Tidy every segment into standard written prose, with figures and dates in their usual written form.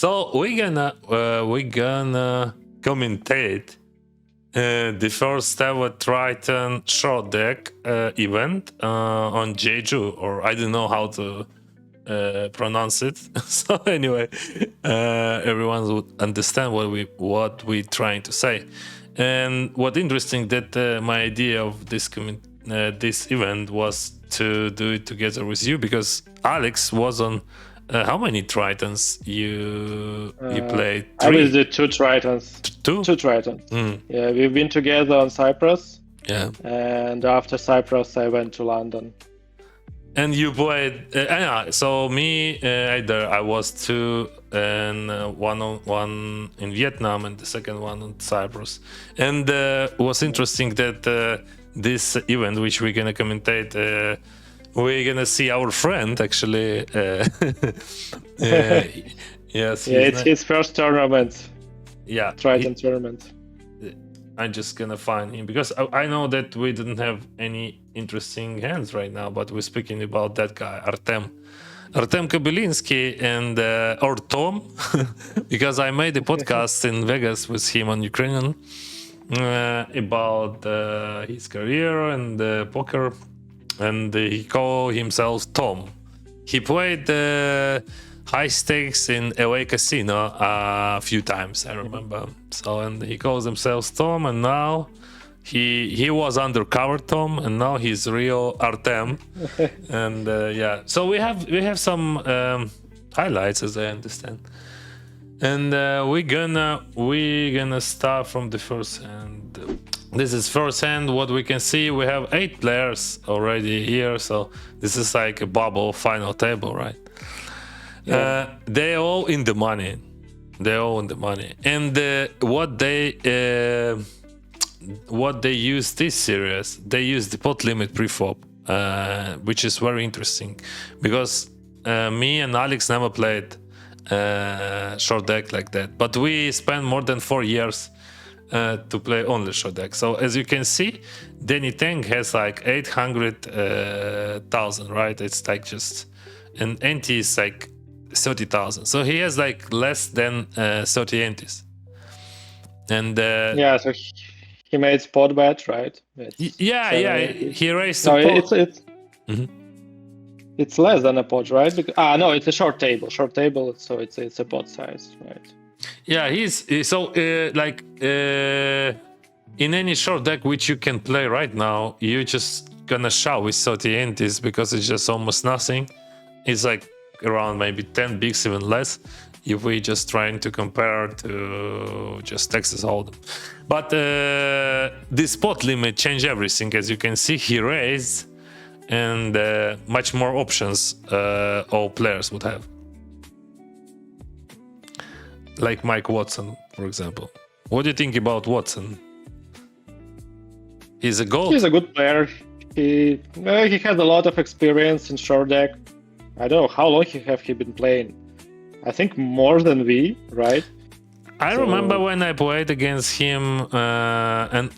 So we're gonna commentate the first ever Triton short deck event on Jeju, or I don't know how to pronounce it. So anyway, everyone would understand what we're trying to say. And what interesting that my idea of this event was to do it together with you, because Alex was on. How many Tritons you played? I was the 2 Tritons. Two 2 Tritons. Yeah, we've been together on Cyprus. Yeah. And after Cyprus, I went to London. And you played. So me, either I was 2, and one in Vietnam, and the second one on Cyprus. And it was interesting that this event, which we're gonna commentate. We're gonna see our friend actually. Yes. Yeah, it's his first tournament. Yeah, Triton tournament. I'm just gonna find him because I know that we didn't have any interesting hands right now, but we're speaking about that guy, Artem Kobylynskyi, and or Tom, because I made a podcast in Vegas with him on Ukrainian about his career and poker. And he called himself Tom. He played high stakes in LA Casino a few times, I remember. So, and he calls himself Tom, and now he was undercover Tom, and now he's real Artem. And yeah, so we have some highlights, as I understand. And we're gonna start from the first hand. This is first hand. What we can see, we have 8 players already here, so this is like a bubble final table, right? Yeah. They're all in the money. And what they use this series, they use the pot limit preflop, which is very interesting because me and Alex never played short deck like that, but we spent more than 4 years to play only short deck. So as you can see, Danny Tang has like 800,000, right? It's like just, and NT is like 30,000. So he has like less than 30 NTs. And yeah, so he made spot bet, right? He raised. No, it's less than a pot, right? No, it's a short table. So it's a pot size, right? Yeah, he's so in any short deck which you can play right now, you're just gonna shove with 30 entities because it's just almost nothing. It's like around maybe 10 bigs, even less, if we just trying to compare to just Texas Hold'em. But this spot limit changed everything. As you can see, he raised, and much more options all players would have. Like Mike Watson, for example. What do you think about Watson? He's a gold. He's a good player. He has a lot of experience in short deck. I don't know how long he been playing. I think more than we, right? I remember when I played against him, and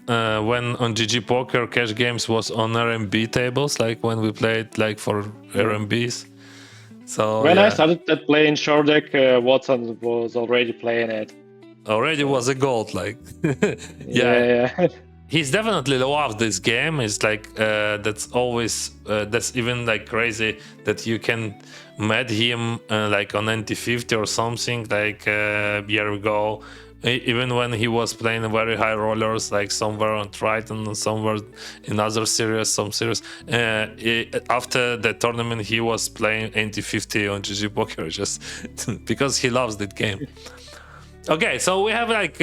when on GG Poker cash games was on RMB tables, like when we played like for RMBs. So when I started playing short deck, Watson was already playing it. Already was a gold, like yeah. He's definitely loved this game. It's like that's always that's even like crazy that you can met him like on NT50 or something like a year ago. Even when he was playing very high rollers, like somewhere on Triton and somewhere in other series, after the tournament he was playing NT50 on GG Poker just because he loves that game. Okay, so we have like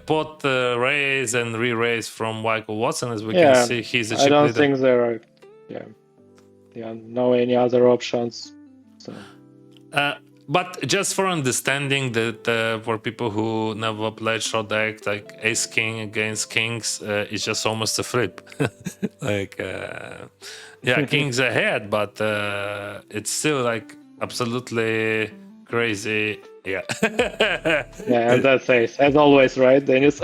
pot raise and re-raise from Michael Watson. As we can see, he's a chip leader. I don't think there are no any other options. So. But just for understanding that for people who never played short deck, like ace king against kings, it's just almost a flip. Like kings ahead, but it's still like absolutely crazy. Yeah. And that's ace, as always, right, Dennis?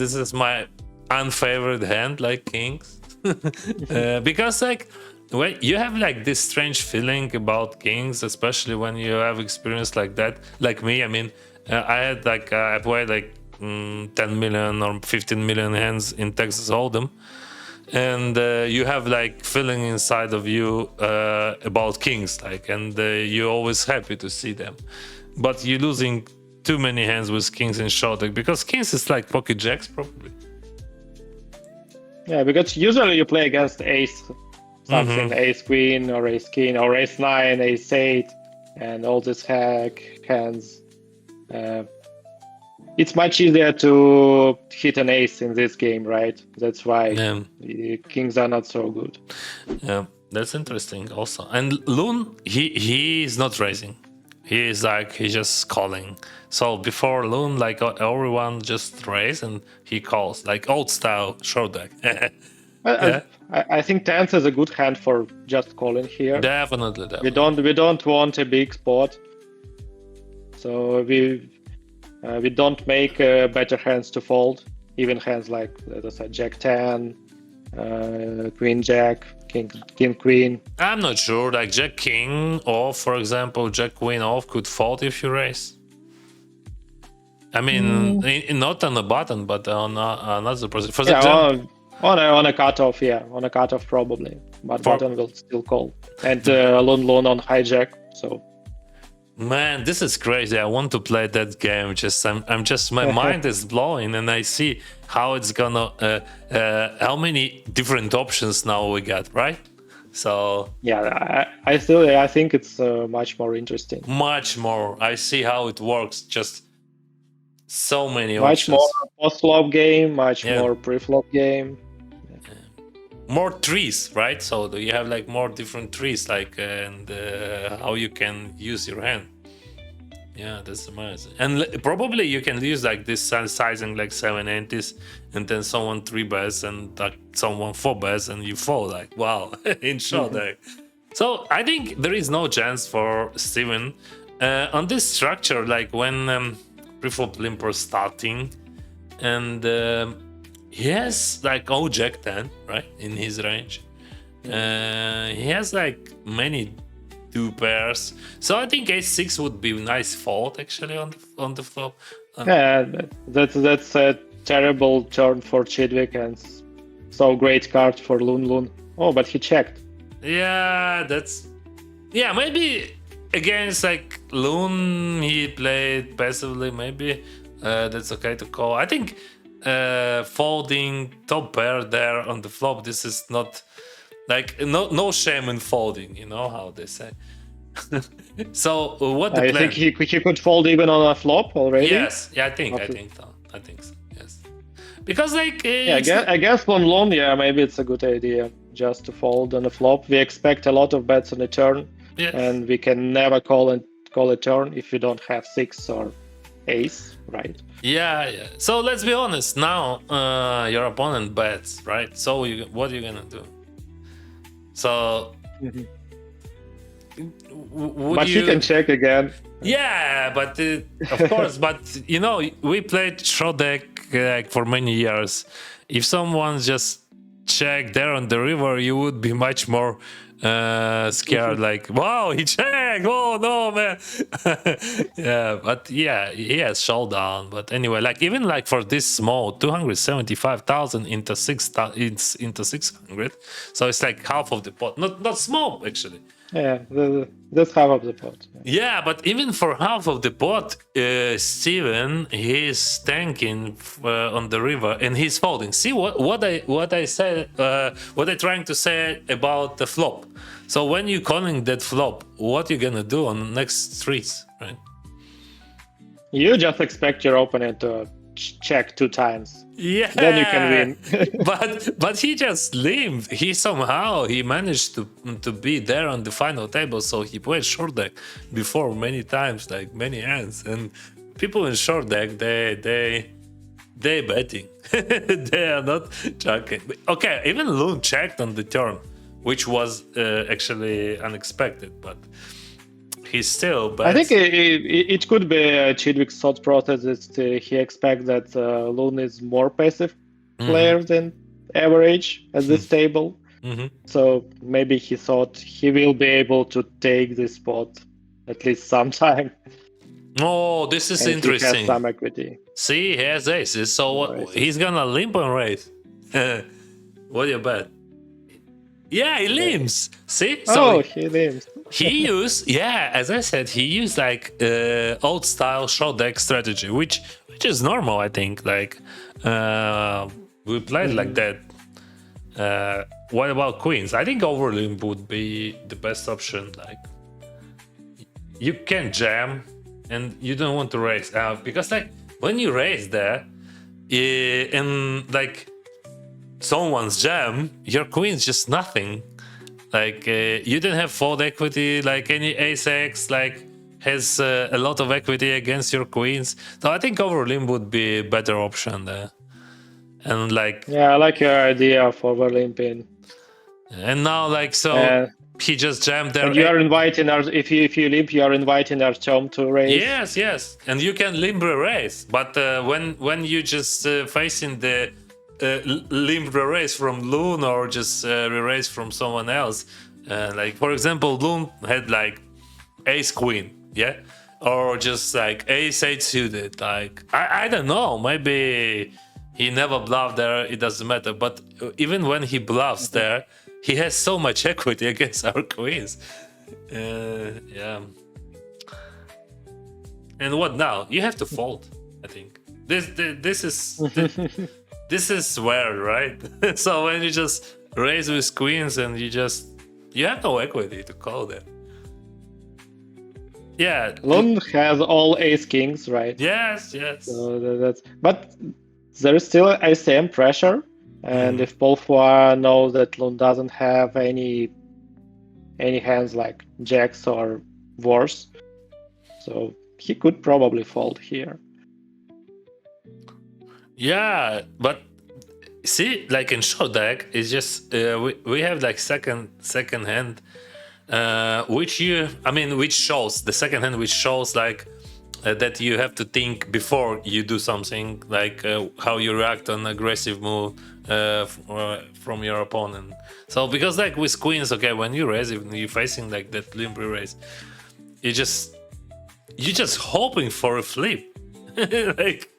This is my unfavorite hand, like kings, because like wait, you have like this strange feeling about kings, especially when you have experience like that, like me. I mean, I had like I played like 10 million or 15 million hands in Texas Hold'em, and you have like feeling inside of you about kings, like, and you're always happy to see them, but you're losing too many hands with kings in short deck because kings is like pocket jacks probably. Yeah, because usually you play against ace something, ace queen or ace king or ace 9, ace 8, and all these hands. It's much easier to hit an ace in this game, right? That's why the kings are not so good. Yeah, that's interesting also. And Loon, he is not raising. He is like, he's just calling. So before Loon, like everyone just raise and he calls, like old style short deck. Yeah. I think 10th is a good hand for just calling here. Definitely. We don't want a big spot, so we don't make better hands to fold. Even hands like, as I said, Jack 10, Queen Jack, King Queen. I'm not sure. Like Jack King off, for example, Jack Queen off could fold if you raise. I mean, not on the button, but on another position. For example, on a cutoff, on a cutoff probably, but button will still call. And Lun Loon on hijack. So, man, this is crazy. I want to play that game. I'm just my mind is blowing, and I see how it's gonna, how many different options now we got, right? So yeah, I think it's much more interesting. Much more. I see how it works. Just so many much options. More post-flop game, much more pre-flop game. More trees, right? So you have like more different trees, like and how you can use your hand. Yeah, that's amazing. And probably you can use like this sizing, like 780s, and then someone 3 bets and like someone 4 bets, and you fall like wow in short deck. So I think there is no chance for Steven on this structure. Like when preflop limper starting, and he has like Jack 10, right, in his range. He has like many 2 pairs, so I think ace 6 would be a nice fold actually on the flop. Yeah, that's a terrible turn for Chidwick and so great card for Lun Loon. Oh, but he checked. Yeah, maybe against like Loon he played passively. Maybe that's okay to call. I think folding top pair there on the flop, this is not like no shame in folding, you know how they say. So what the I plan? think he could fold even on a flop already. Yes, yeah, I think so. Yes, because like I guess Lun Loon, maybe it's a good idea just to fold on a flop. We expect a lot of bets on the turn, and we can never call a turn if we don't have 6 or ace, right? Yeah. So let's be honest. Now your opponent bets, right? So what are you gonna do? So, but he can check again. Yeah, but of course. But you know, we played short deck like for many years. If someone just checked there on the river, you would be much more scared. Like, wow, he checked. Oh no, man. Yeah, but yeah, he has showdown. But anyway, like even like for this small 275,000 into 600, so it's like half of the pot. Not small actually. Yeah, that's half of the pot. Yeah, but even for half of the pot, Steven, he's tanking on the river and he's folding. See what I said, what I'm trying to say about the flop. So when you're calling that flop, what you gonna do on the next streets, right? You just expect your opponent to check 2 times. Yeah, then you can win. but he just limped. He managed to be there on the final table. So he played short deck before many times, like many hands. And people in short deck, they betting. They are not checking. Okay, even Loon checked on the turn, which was actually unexpected, but he's still bets. I think it could be Chidwick's thought process is he expects that Loon is more passive player than average at this table. So maybe he thought he will be able to take this spot at least sometime. Oh, this is And he has interesting. some equity. See, he has aces, so he's gonna limp and raise. What do you bet? Yeah, he limps. See? So He limps. he used, yeah, as I said, he used like old style short deck strategy, which is normal, I think. Like we played like that. What about queens? I think overlimp would be the best option. Like you can jam, and you don't want to raise because like when you raise there, and like someone's jam, your queen's just nothing. Like you don't have fold equity. Like any ace x like has a lot of equity against your queens. So I think overlimp would be a better option there. And like I like your idea of overlimping. And now like so he just jammed there. And you are inviting our if you limp, you are inviting Artem to raise. Yes, and you can limp raise, but when you just facing the limp raise from Loon or just raise from someone else, like for example, Loon had like ace queen, yeah, or just like ace 8 suited. Like I don't know, maybe he never bluffed there. It doesn't matter. But even when he bluffs there, he has so much equity against our queens. Yeah. And what now? You have to fold. I think this is weird, right? So when you just raise with queens and you have no equity to call that. Yeah. Lun has all ace kings, right? Yes. So but there is still ICM pressure, and if Polfua knows that Lun doesn't have any hands like jacks or dwarfs, so he could probably fold here. Yeah, but see, like in short deck, it's just we have like second hand, which shows the second hand, which shows like that you have to think before you do something, like how you react on aggressive move from your opponent. So because like with queens, okay, when you raise, if you're facing like that limp raise, you're just hoping for a flip. Like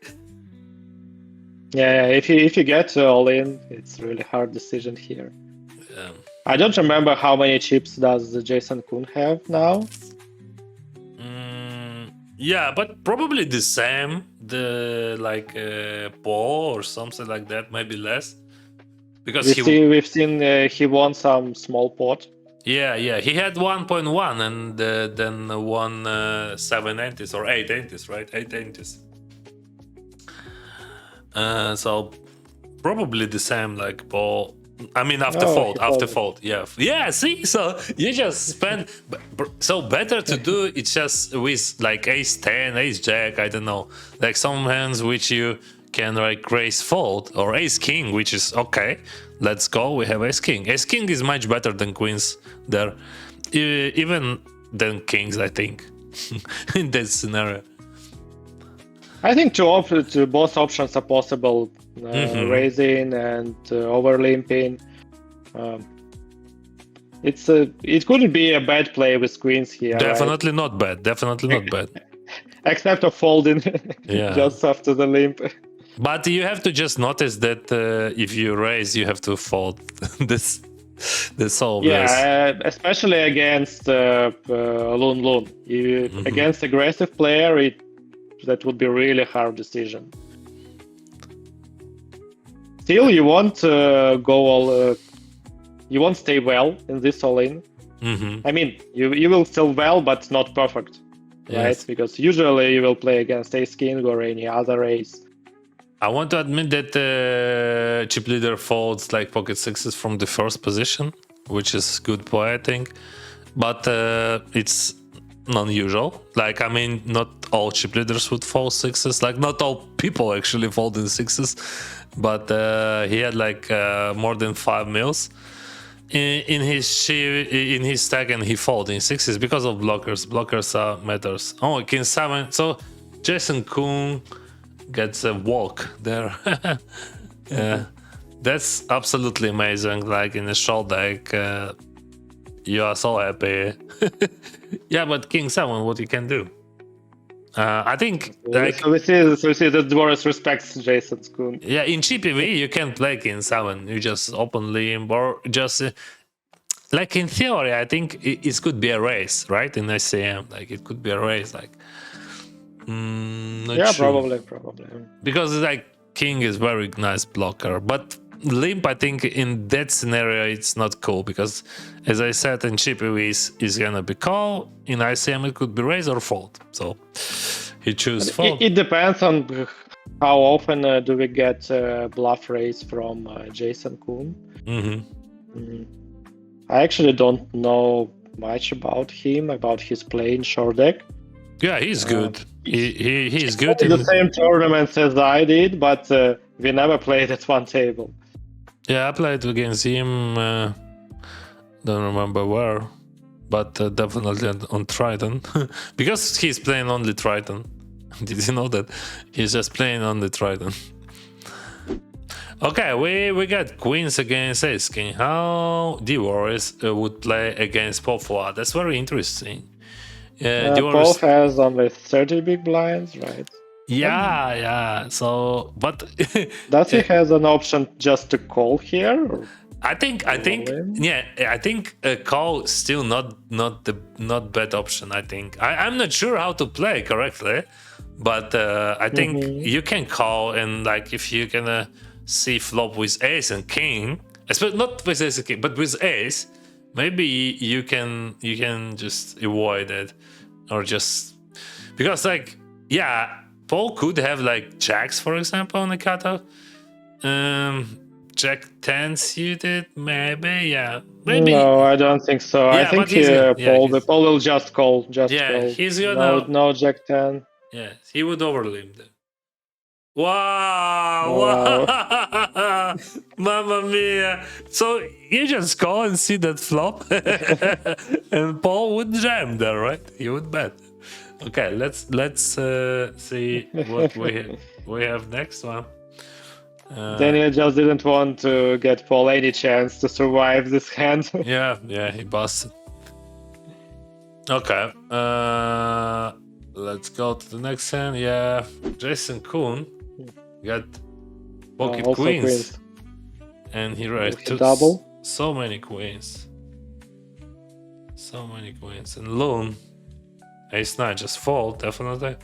if you get all in, it's really hard decision here. I don't remember how many chips does the Jason Coon have now. Yeah, but probably the same. The like Paul or something like that, maybe less. Because we've seen he won some small pot. Yeah, he had 1.1 and then won 7 antis or 8 antis, right? 8 antis. So probably the same like Paul. I mean after fold. Yeah, see, so you just spend, so better to do it just with like ace 10, ace jack, I don't know, like some hands which you can like raise fold, or ace king, which is okay, let's go, we have ace king is much better than queens there, even than kings, I think. In this scenario I think both options are possible, raising and overlimping. It couldn't be a bad play with queens here. Definitely right? not bad. Except of folding just after the limp. But you have to just notice that if you raise, you have to fold. this solves. Yeah, especially against Lun Loon. Against aggressive player, that would be really hard decision. Still, you won't you won't stay well in this all-in. I mean, you will still well, but not perfect, right? Because usually you will play against ace king or any other ace. I want to admit that chip leader folds like pocket sixes from the first position, which is good play, I think. But it's unusual. Like, I mean, not all chip leaders would fold sixes. Like, not all people actually fold in sixes. But he had like more than 5 mils in his stack, and he folded in sixes because of blockers. Blockers matters. Oh, king 7. So Jason Coon gets a walk there. Yeah. That's absolutely amazing. Like in a short deck, you are so happy. Yeah, but King 7, what you can do? I think like So we see that Dvoress respects Jason's Coon. yeah, in GPV you can play King 7. You just open limb or just like in theory. I think it could be a race, right? In ICM, like it could be a race. Like not Yeah, sure. probably. Because like King is very nice blocker, but limp I think in that scenario it's not cool because as I said in GPV is gonna be call. In ICM it could be raise or fold. So he choose fold. It depends on how often do we get bluff raise from Jason Coon. I actually don't know much about him, about his play in short deck. Yeah, he's good. He's good in the same tournaments as I did, but we never played at one table. Yeah, I played against him. Don't remember where, but definitely on Triton because he's playing only Triton. Did you know that he's just playing on the Triton? Okay, we got queens against ace king. How Dvoress would play against Pofwa? That's very interesting. Paul has only 30 big blinds, right? Yeah. So, but does he has an option just to call here? Or? I think a call still not bad option. I think I'm not sure how to play correctly, but I think you can call, and like if you're gonna see flop with ace and king, especially not with ace and king, but with ace, maybe you can just avoid it, or just because like Paul could have like jacks, for example, on the cutoff. Jack 10 suited, maybe. No, I don't think so. I think Paul will just call. Call. He's gonna no Jack 10. Yeah, he would overlimp them. Wow. Mamma mia. So you just call and see that flop and Paul would jam there, right? He would bet. Okay, let's see what we have next one. Daniel just didn't want to get Paul any chance to survive this hand. yeah, he busted. Okay, let's go to the next hand. Yeah, Jason Coon got pocket queens, and he raised double. So many queens, and Loon ace 9 just fold definitely.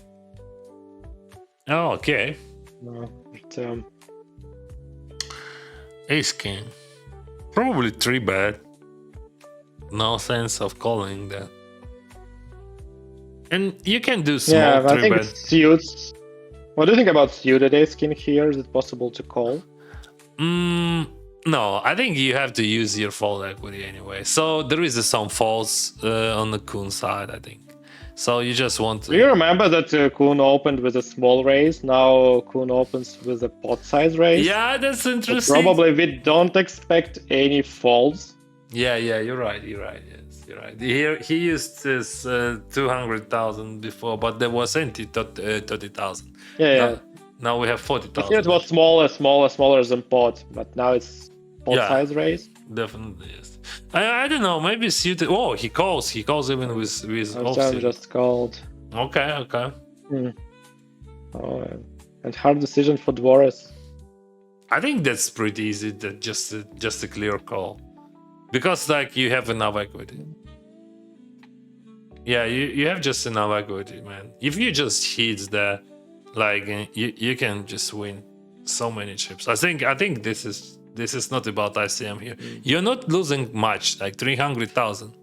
Oh, okay. No, ace king, probably 3-bet. No sense of calling that. And you can do small 3-bet. I think it suits. What do you think about suited ace king here? Is it possible to call? No, I think you have to use your fold equity anyway. So there is some folds on the Coon side, I think. So you just want to... Do you remember that Coon opened with a small raise? Now Coon opens with a pot size raise. Yeah, that's interesting. But probably we don't expect any folds. Yeah, you're right. Yes, you're right. He used this 200,000 before, but there was 30,000. Yeah. Now we have 40,000. It was smaller than pot, but now it's pot size raise. Definitely, yes. I don't know, maybe suited. Oh, he calls even with offsuit. Just called. Okay. Oh, and hard decision for Dvoress. I think that's pretty easy. That just a clear call, because like you have enough equity. Yeah, you have just enough equity, man. If you just hit the, like you can just win so many chips. I think this is not about ICM here. You're not losing much, like 300,000.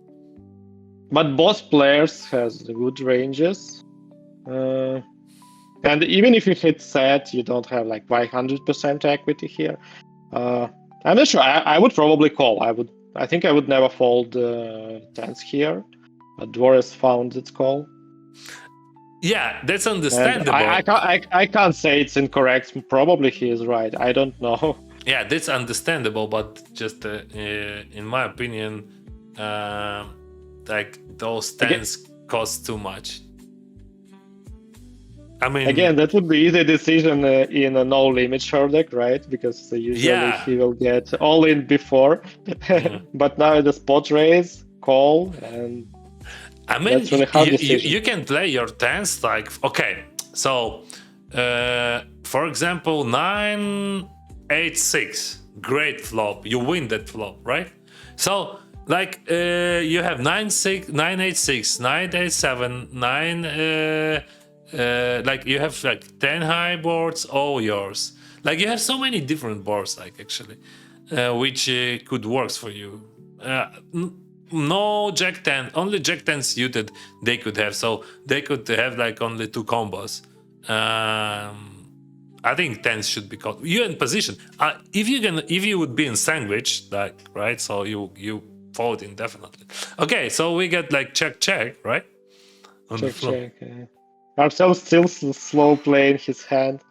But both players has good ranges. And even if you hit set, you don't have like 100% equity here. I'm not sure. I would probably call. I think I would never fold tens here. But Dvoress found its call. Yeah, that's understandable. I can't say it's incorrect. Probably he is right. I don't know. Yeah, that's understandable, but just in my opinion, like those tens cost too much. I mean, again, that would be easy decision in a no limit short deck, right? Because usually he will get all in before. But now the spot raise, call, and I mean, that's really hard decision. You can play your tens like, okay, so for example, 9-8-6, great flop. You win that flop, right? So like you have 9-6, 9-8-6, 9-8-7, 9 like you have like 10 high boards, all yours. Like you have so many different boards, like actually, which could work for you. No Jack 10, only Jack 10 suited they could have, so they could have like only 2 combos. I think 10s should be called. You're in position. If you would be in sandwich, like right, so you fold indefinitely. Okay, so we get like check, right? On check. Yeah. Artem still slow playing his hand.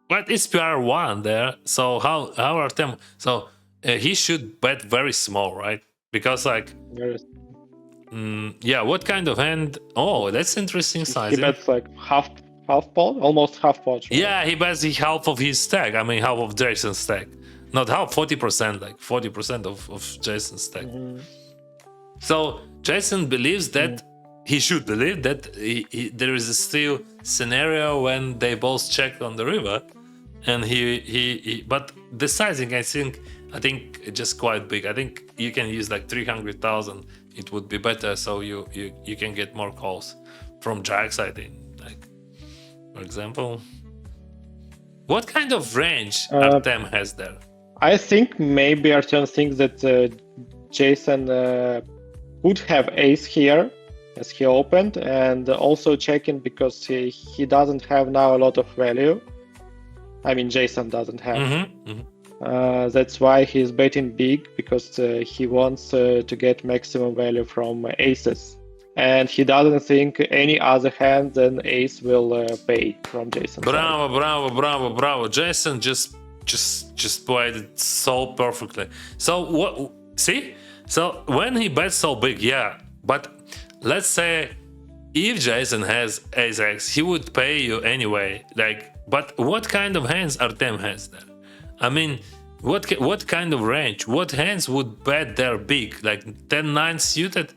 But it's PR1 there. So how Artem? So he should bet very small, right? Because like, yeah. What kind of hand? Oh, that's interesting size. He bets like half pot, almost half pot. Right? Yeah, he bets half of his stack. I mean, half of Jason's stack. Not half, 40%, like 40% of Jason's stack. So Jason believes that he should believe that there is a still scenario when they both check on the river, and he but the sizing I think just quite big. I think you can use like 300,000. It would be better, so you can get more calls from jacks. I think, like for example, what kind of range Artem has there? I think maybe Artem thinks that Jason would have ace here as he opened, and also checking because he doesn't have now a lot of value. I mean, Jason doesn't have. That's why he's betting big, because he wants to get maximum value from aces. And he doesn't think any other hand than ace will pay from Jason. Bravo. Jason just played it so perfectly. So what? See? So when he bets so big, yeah. But let's say if Jason has ace-x, he would pay you anyway. Like, but what kind of hands Artem has there? I mean, what kind of range? What hands would bet there big? Like 10-9 suited?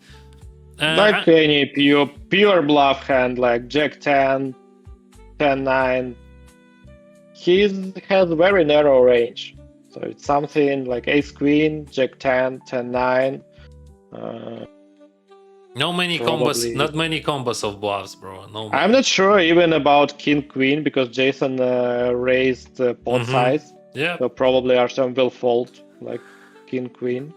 Like any pure bluff hand, like Jack 10, 10-9. He has very narrow range. So it's something like ace queen, Jack 10, 10-9. Not many combos of bluffs, bro. I'm not sure even about king queen, because Jason raised pot size. Yeah. So probably Artem will fold like king queen.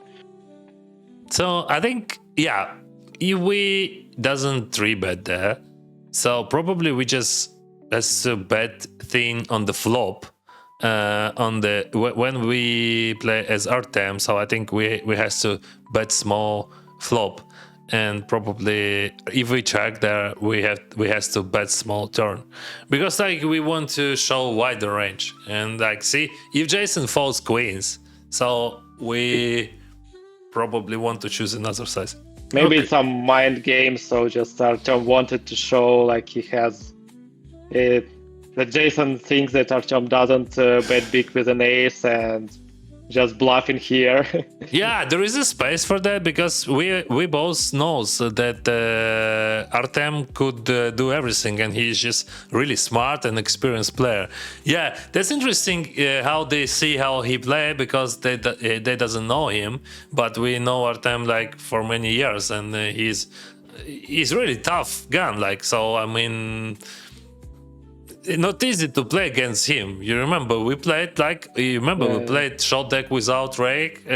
So I think, yeah, if we doesn't 3-bet there, so probably we just let's bet thing on the flop when we play as Artem. So I think we has to bet small flop, and probably if we check there, we has to bet small turn, because like we want to show wider range. And like, see, if Jason folds queens, so we probably want to choose another size. Maybe it's some mind game. So just Artem wanted to show like he has it. That Jason thinks that Artem doesn't bet big with an ace and just bluffing here. Yeah, there is a space for that, because we both knows that Artem could do everything, and he's just really smart and experienced player. Yeah, that's interesting how they see how he play, because they doesn't know him, but we know Artem like for many years, and he's really tough gun. Like, so I mean, not easy to play against him. You remember we played we played short deck without rake,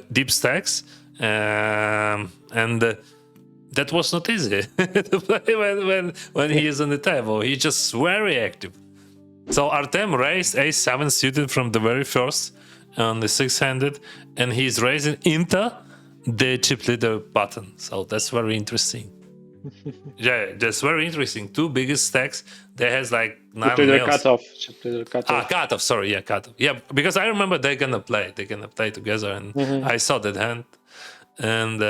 deep stacks, and that was not easy to play when he is on the table. He's just very active. So Artem raised ace-7 suited from the very first on the 6-handed, and he's raising into the chip leader button. So that's very interesting. Yeah, that's very interesting. 2 biggest stacks. There has like 9 mils. Cutoff. Sorry, yeah, cutoff. Yeah, because I remember they're gonna play together, and I saw that hand, and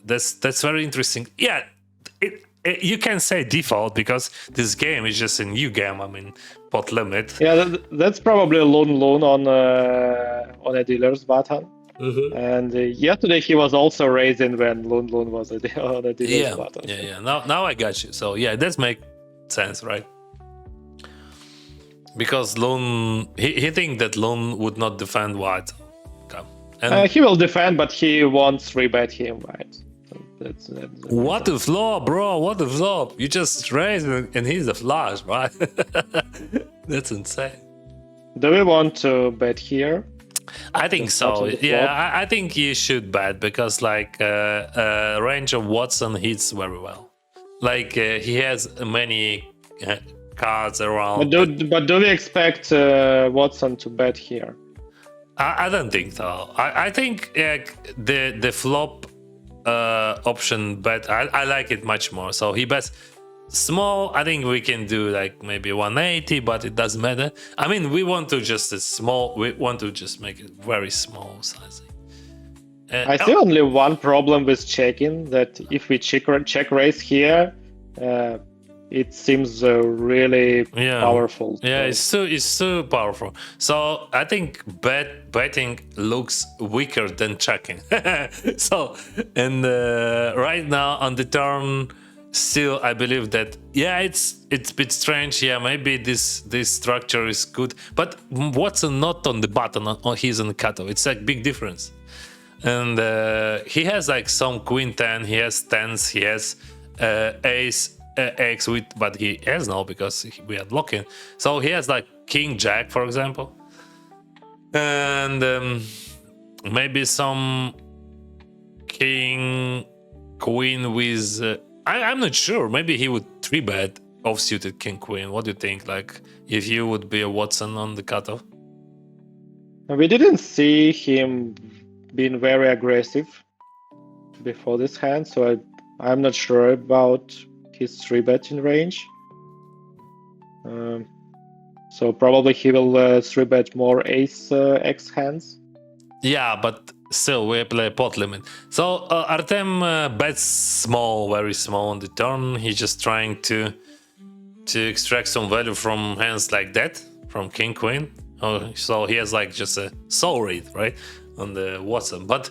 that's very interesting. Yeah, you can say default because this game is just a new game. I mean, pot limit. Yeah, that's probably Lun Loon on a dealer's button. And yesterday he was also raising when Lun Loon was on a dealer's button. Yeah. Now I got you. So yeah, that makes sense, right? Because Lun, he think that Lun would not defend white. Okay. And he will defend, but he won't 3-bet him, right? That's what the flop, bro? What the flop? You just raise and he's a flush, right? That's insane. Do we want to bet here? I think so. Yeah, I think you should bet because like range of Watson hits very well. Like he has many cards around. But do we expect Watson to bet here? I don't think so. I think the flop option bet, I like it much more. So he bets small. I think we can do like maybe 180, but it doesn't matter. I mean, we want to just we want to just make it very small sizing. I see only one problem with checking, that if we check raise here, it seems really powerful. Yeah, it's so powerful. So I think betting looks weaker than checking. So and right now on the turn, still I believe that it's a bit strange. Yeah, maybe this structure is good, but Watson not on the button, he's on the cutoff. It's like big difference. And he has like some queen 10, he has tens, he has ace X with, but he has no because we are blocking. So he has like king jack, for example, and maybe some king queen with. I'm not sure. Maybe he would 3-bet offsuited king queen. What do you think? Like if you would be a Watson on the cutoff? We didn't see him being very aggressive before this hand, so I'm not sure about his 3-betting range. So probably he will 3-bet more ace X hands. Yeah, but still we play pot limit. So Artem bets small, very small on the turn. He's just trying to extract some value from hands like that, from king queen. So he has like just a soul read, right, on the Watson. But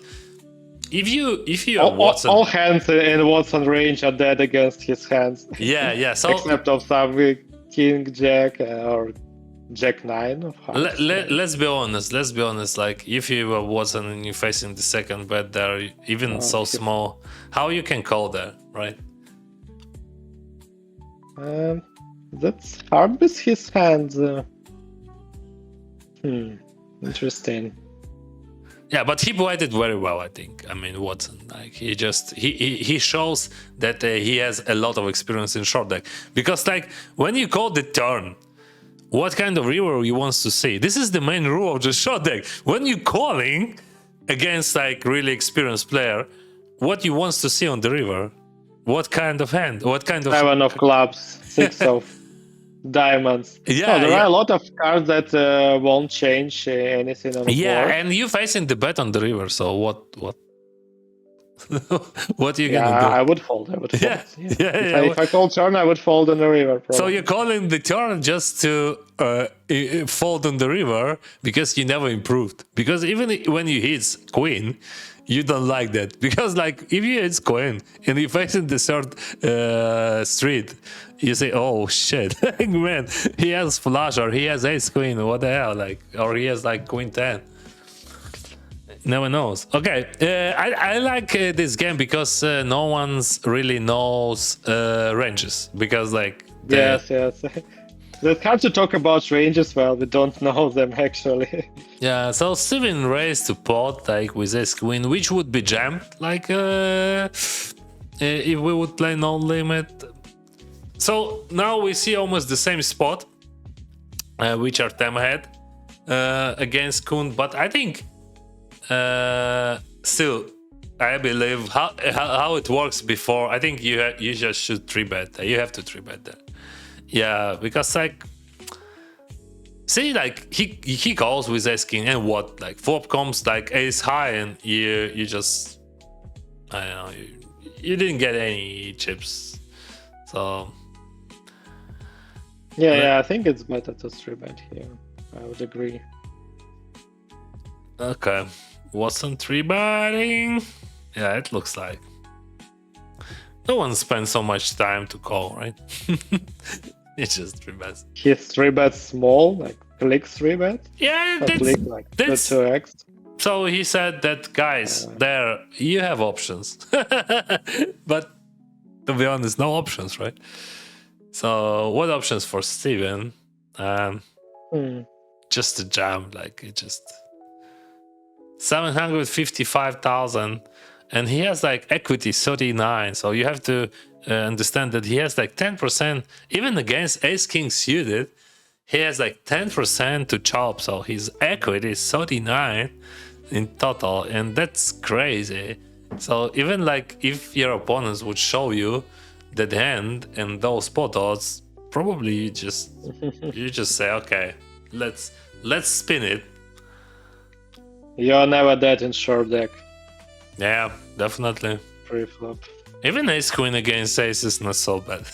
if you are Watson, all hands in Watson range are dead against his hands. Yeah. So except of some king jack or jack 9 of hearts. Let's be honest. Like if you were Watson and you're facing the second bet there, even so small, how you can call there, right? That's hard with his hands. Interesting. Yeah, but he played it very well, I think. I mean, Watson, like he shows that he has a lot of experience in short deck. Because like when you call the turn, what kind of river you wants to see? This is the main rule of the short deck. When you're calling against like really experienced player, what you wants to see on the river? What kind of hand? What kind of 7 of clubs, 6 of diamonds. Yeah, there are a lot of cards that won't change anything on the board. And you facing the bet on the river, so what what are you gonna do? I would fold. If I call turn, I would fold on the river. Probably. So you're calling the turn just to fold on the river because you never improved. Because even when you hit queen, you don't like that. Because like if you hit queen and you facing the third street, you say, oh shit, man, he has flush or he has ace queen, what the hell, like, or he has like queen 10. No one knows. Okay, I like this game because no one's really knows ranges. Because like yes. It's hard to talk about ranges. Well, we don't know them actually. Yeah. So Steven raised to pot like with ace queen, which would be jammed. Like if we would play no limit. So now we see almost the same spot, which Artem had against Coon, but I think. Still, I believe how it works before. I think you just should 3-bet. You have to 3-bet that. Yeah, because like, see, like he calls with ace king and what, like flop comes like ace high and you just, I don't know, you didn't get any chips. So Yeah, I think it's better to 3-bet here. I would agree. okay, Watson 3-betting. Yeah, it looks like no one spends so much time to call, right? It's just 3-bets. He's 3-bet small, like click 3-bet. Yeah, Not click like that's 2x. so he said that, guys, there you have options, but to be honest, no options, right? So what options for Steven? Just a jam, like it just 755,000, and he has like equity 39. So you have to understand that he has like 10%, even against Ace King suited. He has like 10% to chop, so his equity is 39 in total, and that's crazy. So even like if your opponents would show you that hand and those pot odds, probably you just say, okay, let's spin it. You're never dead in short deck. Yeah, definitely. Preflop. Even Ace Queen against Ace is not so bad,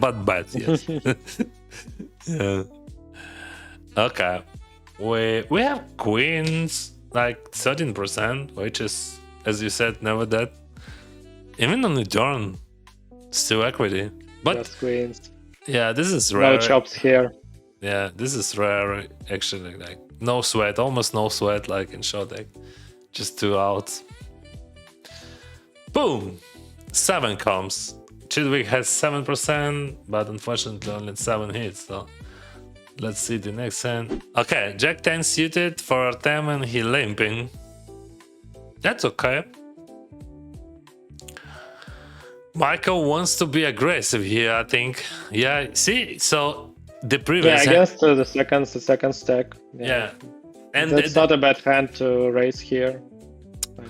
but bad, yes. Yeah. Okay, we have queens like 13%, which is, as you said, never dead. Even on the turn, still equity. But just queens. Yeah, this is rare. No chops here. Yeah, this is rare actually. Like no sweat, almost no sweat, like in short deck. Just 2 outs. Boom! 7 comes. Chidwick has 7%, but unfortunately only 7 hits. So let's see the next hand. Okay, Jack 10 suited for Artem and he limping. That's okay. Michael wants to be aggressive here, I think. Yeah, see, so the previous I guess the second stack. Yeah. And it's not a bad hand to raise here.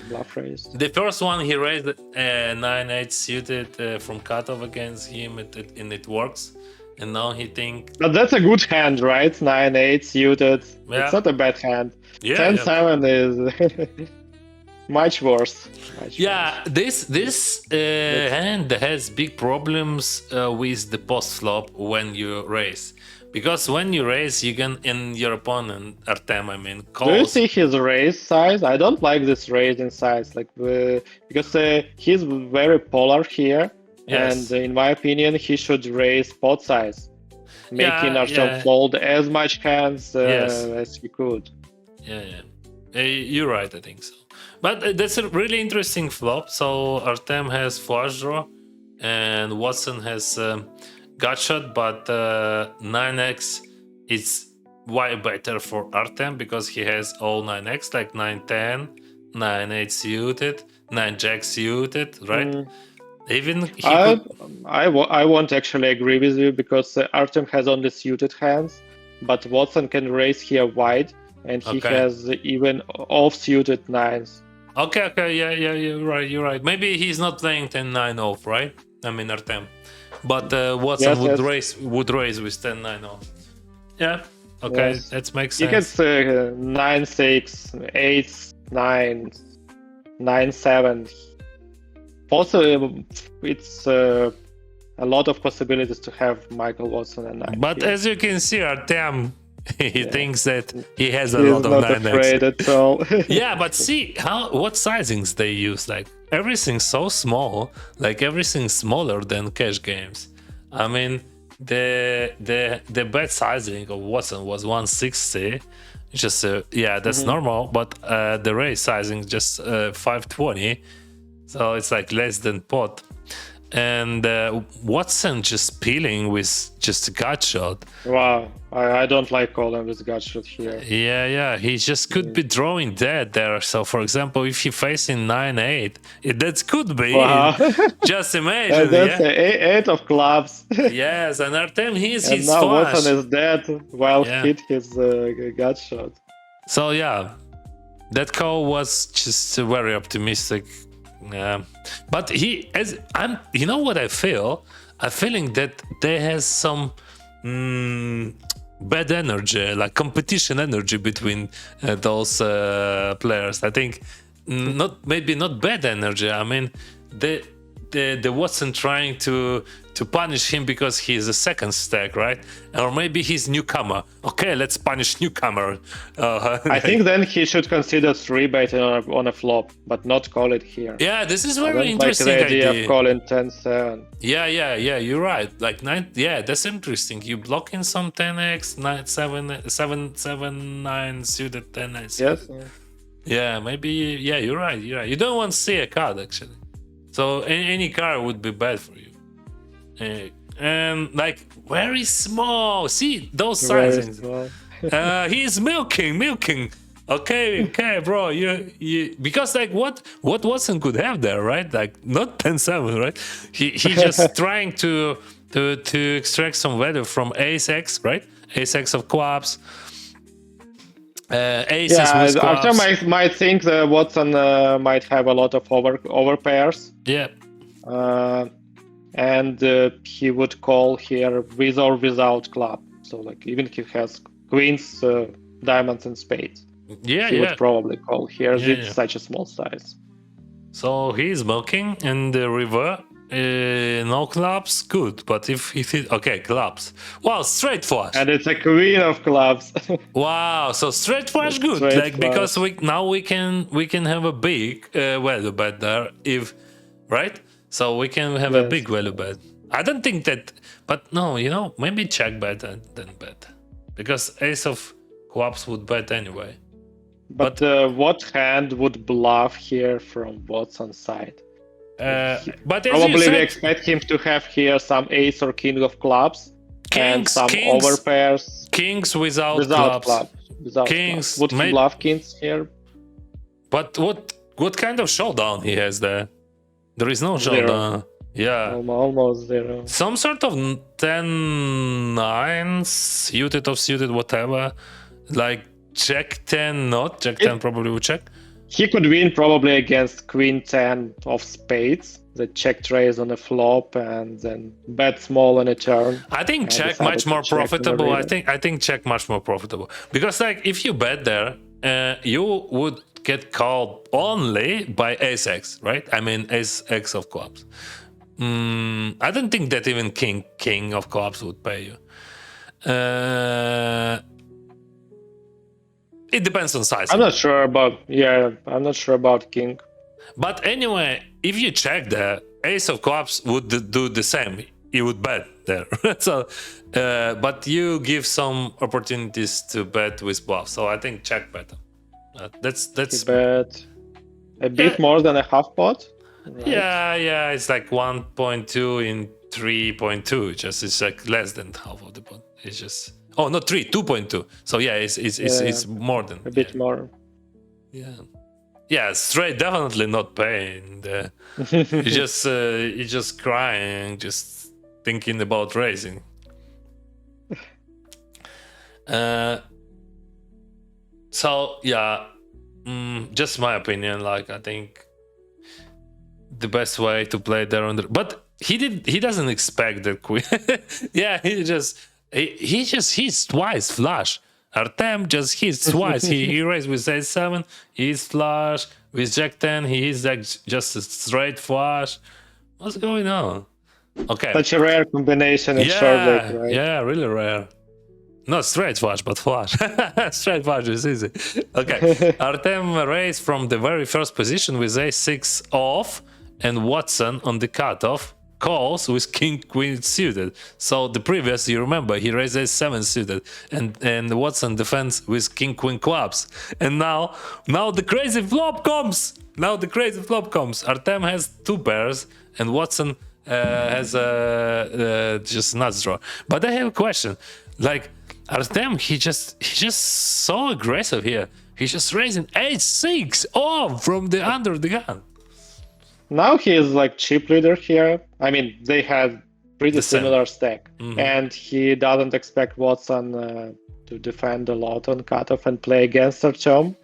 Bluff raise. The first one he raised 9-8 suited from cutoff against him, and it works. And now he thinks. But that's a good hand, right? 9-8 suited. Yeah. It's not a bad hand. Yeah, 10-7 is much worse. Yeah, this hand has big problems with the post flop when you raise. Because when you raise, you can, in your opponent, Artem, I mean, calls. Do you see his raise size? I don't like this raising size, like because he's very polar here, yes. And in my opinion, he should raise pot size, making Artem fold as much hands as he could. Yeah. You're right, I think so. But that's a really interesting flop. So Artem has flush draw, and Watson has gutshot, but 9x is way better for Artem because he has all 9x, like 9-10, 9-8 suited, 9-jack suited, right? Even I won't actually agree with you because Artem has only suited hands, but Watson can raise here wide, and he has even off-suited nines. Okay, yeah, you're right. Maybe he's not playing 10-9 off, right? I mean Artem. But Watson would raise with 10-9 off. Yeah, okay, that makes sense. He gets 9-6, 8-9, 9-7. Also, it's a lot of possibilities to have Michael Watson and 9. But as you can see, Artem, he thinks that he has a lot of 9x. He's not afraid at all. Yeah, but see what sizings they use. Like everything's so small, like everything's smaller than cash games. I mean, the bet sizing of Watson was 160. Just that's normal. But the raise sizing just 520. So it's like less than pot. And Watson just peeling with just a gut shot. Wow, I don't like calling with gut shot here. Yeah, he just could be drawing dead there. So, for example, if he facing 9-8, that could be. Wow. Just imagine. That's 8 of clubs. Yes, and Artem his flush. Watson is dead while hit his gut shot. So yeah, that call was just very optimistic. Yeah, but you know what I feel? I'm feeling that there has some bad energy, like competition energy between those players. I think maybe not bad energy. I mean, the Watson trying to punish him because he's a second stack, right? Or maybe he's newcomer. Okay, let's punish newcomer. I think then he should consider 3-betting on a flop, but not call it here. Yeah, this is I very don't interesting like the idea idea. of calling 10-7. Yeah, you're right. Like 9, yeah, that's interesting. You block in some 10x, 9, 7, 9 suited 10x. Yes. Yeah, maybe. Yeah, you're right. You don't want to see a card actually. So any card would be bad for you. And like very small. See those sizings. He's milking. Okay, bro. You because like what Watson could have there, right? Like not 10-7, right? He just trying to extract some value from ace X, right? Ace X of clubs. Aces with clubs. Artem might think that Watson might have a lot of over pairs. Yeah. And he would call here with or without club. So like even if he has queens, diamonds, and spades. He would probably call here. It's such a small size. So he's milking in the river. No clubs, good. But if he clubs. Wow, straight flush. And it's a queen of clubs. Wow, so straight flush, good. Because we can have a big value bet there, right? So we can have a big value bet. I don't think that, but no, maybe check bet and then bet, because ace of clubs would bet anyway. But what hand would bluff here from Watson's side? But probably we expect him to have here some ace or king of clubs and some over pairs. Kings without clubs. Without kings. Clubs. Would he bluff kings here? But what kind of showdown he has there? There is no showdown. Yeah. Almost zero. Some sort of 10-9 suited, whatever. Like check 10, not check 10 probably would check. He could win probably against queen 10 of spades, the check raise on a flop, and then bet small on a turn. I think check much more profitable. I think check much more profitable, because like if you bet there, you would get called only by ace X, right? I mean ace X of clubs. I don't think that even king of clubs would pay you. It depends on size. I'm not sure about king. But anyway, if you check there, ace of clubs would do the same. He would bet there. So, but you give some opportunities to bet with bluff. So I think check better. That's bet a bit more than a half pot. Right? Yeah. It's like 1.2 in 3.2. It's like less than half of the pot. It's just. Oh, not 2.2. So yeah, it's more than a bit more. Yeah, straight definitely not paying. He's just crying, just thinking about raising. So yeah, just my opinion. Like I think the best way to play there but he doesn't expect the queen. Yeah, he's twice flush. Artem just hits twice. He raised with ace-7, he's flush. With jack-10, he is like just a straight flush. What's going on? Okay. Such a rare combination in short leg, right? Yeah, really rare. Not straight flush, but flush. Straight flush is easy. Okay. Artem raised from the very first position with ace-6 off, and Watson on the cutoff calls with king queen suited. So the previous, you remember, he raised ace-7 suited, and Watson defends with king queen clubs. And now the crazy flop comes. Artem has 2 pairs, and Watson has just nuts draw. But I have a question. Like Artem, he just so aggressive here. He's just raising ace-6 off from the under the gun. Now he is like chip leader here. I mean, they had pretty similar stack, and he doesn't expect Watson to defend a lot on cutoff and play against Artem.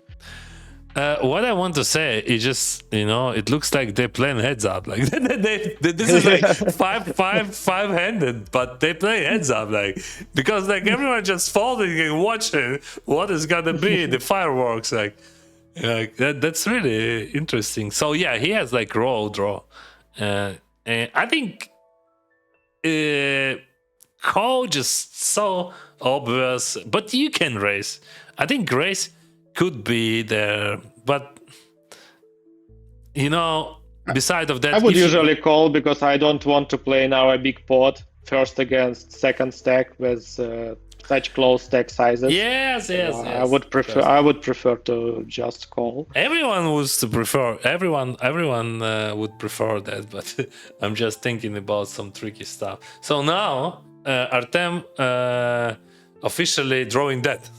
What I want to say is just, it looks like they're playing heads up. Like this is like five-handed, but they play heads up, like, because like everyone just folding and watching what is gonna be the fireworks, like that's really interesting. So yeah, he has like raw draw. I think call just so obvious, but you can raise. I think raise could be there, but beside of that, I would if you- usually call because I don't want to play now a big pot first against second stack with such close stack sizes. yes. I would prefer to just call. Everyone would prefer that, but I'm just thinking about some tricky stuff. So now Artem officially drawing that.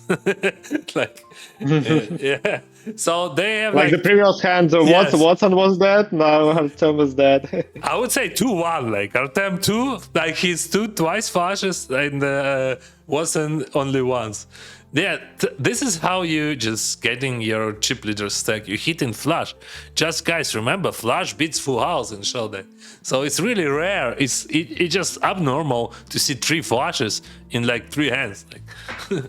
Yeah. So they have Like the previous hand, Yes. Watson was dead, now Artem is dead. I would say 2-1, like Artem 2, like he's twice flushes and Watson only once. Yeah, this is how you just getting your chip leader stack. You hit in flush. Just guys, remember, flush beats full house in showdown. So it's really rare. It's just abnormal to see 3 flushes in like 3 hands. Like,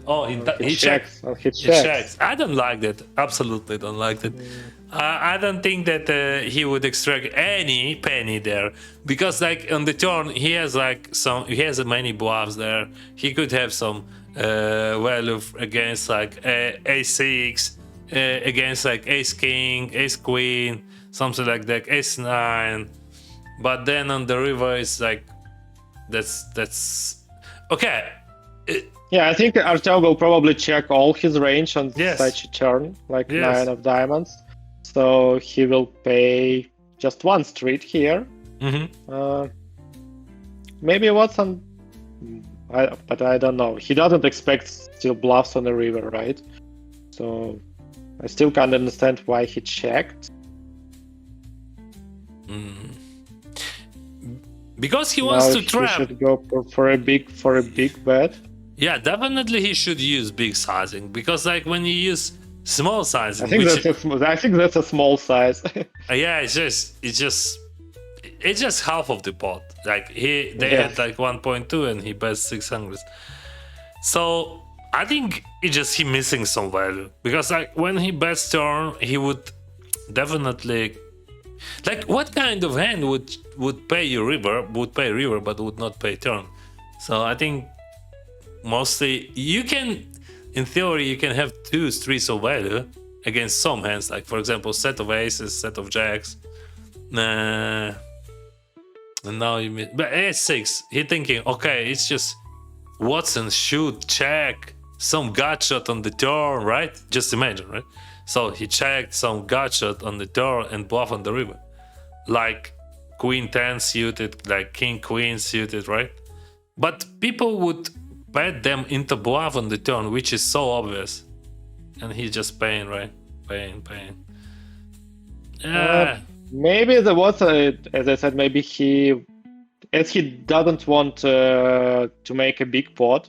oh, he checks. He checks. I don't like that. Absolutely don't like that. I don't think that he would extract any penny there, because like on the turn he has many bluffs there. He could have some value against like a6, against like ace king, ace queen, something like that, ace 9. But then on the river it's like that's okay. Yeah, I think Artem will probably check all his range on Yes. such a turn, like Yes. 9 of diamonds. So he will pay just one street here. Mm-hmm. Maybe Watson, but I don't know. He doesn't expect still bluffs on the river, right? So I still can't understand why he checked. Because he wants Now to he trap. should go for a big bet. Yeah, definitely he should use big sizing, because like when you use small sizing, I think that's a small size. yeah, it's just half of the pot. Like they Yeah. had like 1.2 and he bets 600. So I think he missing some value, because like when he bets turn, he would definitely, like, what kind of hand would pay river but would not pay turn? So I think mostly in theory you can have 2 streets of value against some hands, like for example set of aces, set of jacks. And now you miss. But ace6, he thinking, okay, it's just Watson shoot, check, some gut shot on the turn, right? Just imagine, right? So he checked some gut shot on the turn and bluff on the river, like queen 10 suited, like king queen suited, right? But people would bet them into bluff on the turn, which is so obvious, and he's just paying, right? Paying. Yeah. Maybe the Watson, as I said, maybe he doesn't want to make a big pot,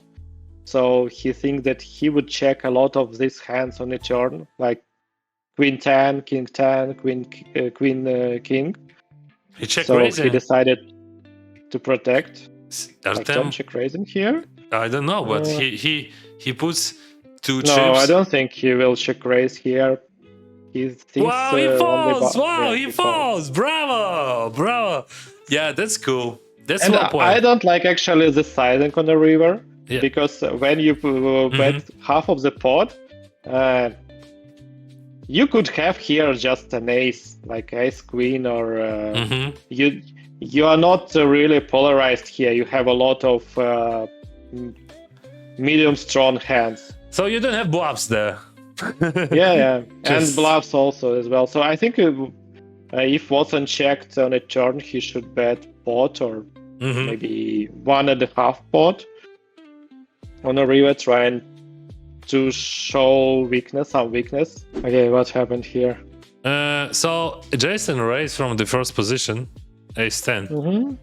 so he thinks that he would check a lot of these hands on a turn, like queen 10, king 10, queen king. He checked So raising. he decided to protect. Like Artem, don't check raising here. I don't know, but he puts 2 chips. No, I don't think he will check raise here. He thinks. Wow, he falls! Yeah, He falls! Bravo! Yeah, that's cool. That's And one point. I don't like actually the sizing on the river, Yeah. because when you bet half of the pot, you could have here just an ace, like ace queen, or you are not really polarized here. You have a lot of medium strong hands. So you don't have bluffs there. Yeah, and Just- bluffs also as well. So I think if Watson checked on a turn, he should bet pot or maybe 1.5 pot on a river, trying to show some weakness. Okay, what happened here? So Jason raised from the first position, ace 10.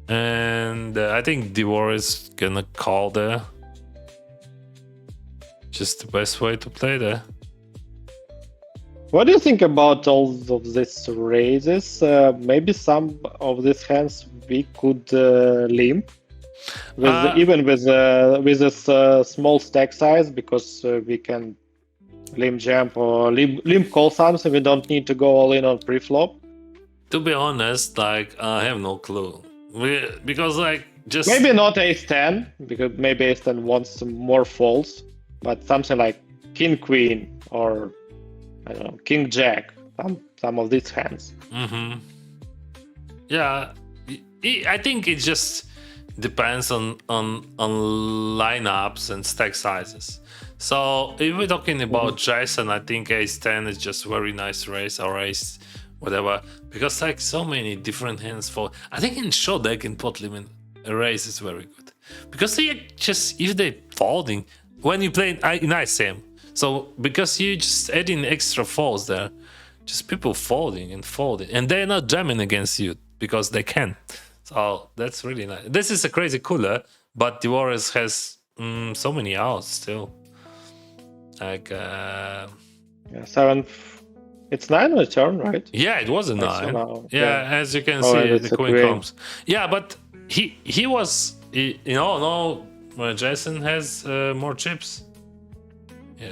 And I think Dvoress gonna call there. Just the best way to play there. What do you think about all of these raises? Maybe some of these hands we could limp, even with this small stack size, because we can limp jump or limp call something. We don't need to go all in on preflop. To be honest, like I have no clue. Because like just Maybe not ace 10, because maybe ace 10 wants some more folds, but something like king queen or I don't know, king jack, some of these hands. Mm-hmm. Yeah, I think it just depends on lineups and stack sizes. So if we're talking about Jason, I think ace 10 is just very nice raise, or ace whatever, because like so many different hands for. I think in short deck in pot limit, a raise is very good because they just if they folding when you play in ICM. So because you just add in extra folds there, just people folding, and they're not jamming against you because they can. So that's really nice. This is a crazy cooler, but Dvoress has so many outs still. Like Yeah, 7. It's 9 on the turn, right? yeah, it was a 9. now, Yeah, as you can Oh, see, it's the a queen queen. comes. Yeah, but he was Jason has more chips. Yeah,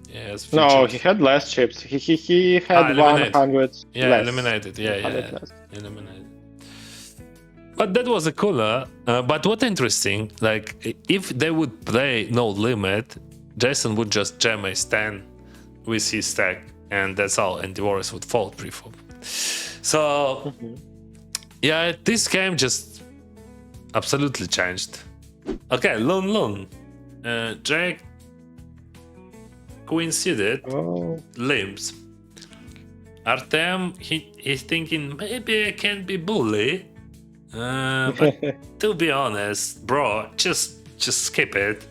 he has few No, chips. he had less chips. He had eliminate. 100 Yeah, less. eliminated. Yeah, 100 less. eliminated. But that was a cooler. But what interesting, like if they would play no limit, Jason would just jam ace 10 with his stack, and that's all. And Dvoress would fold preflop. So yeah, this game just absolutely changed. Okay, Lun Loon, Jack, Queen seated, Oh. limps. Artem, he's thinking maybe I can be bully. But to be honest, bro, just skip it.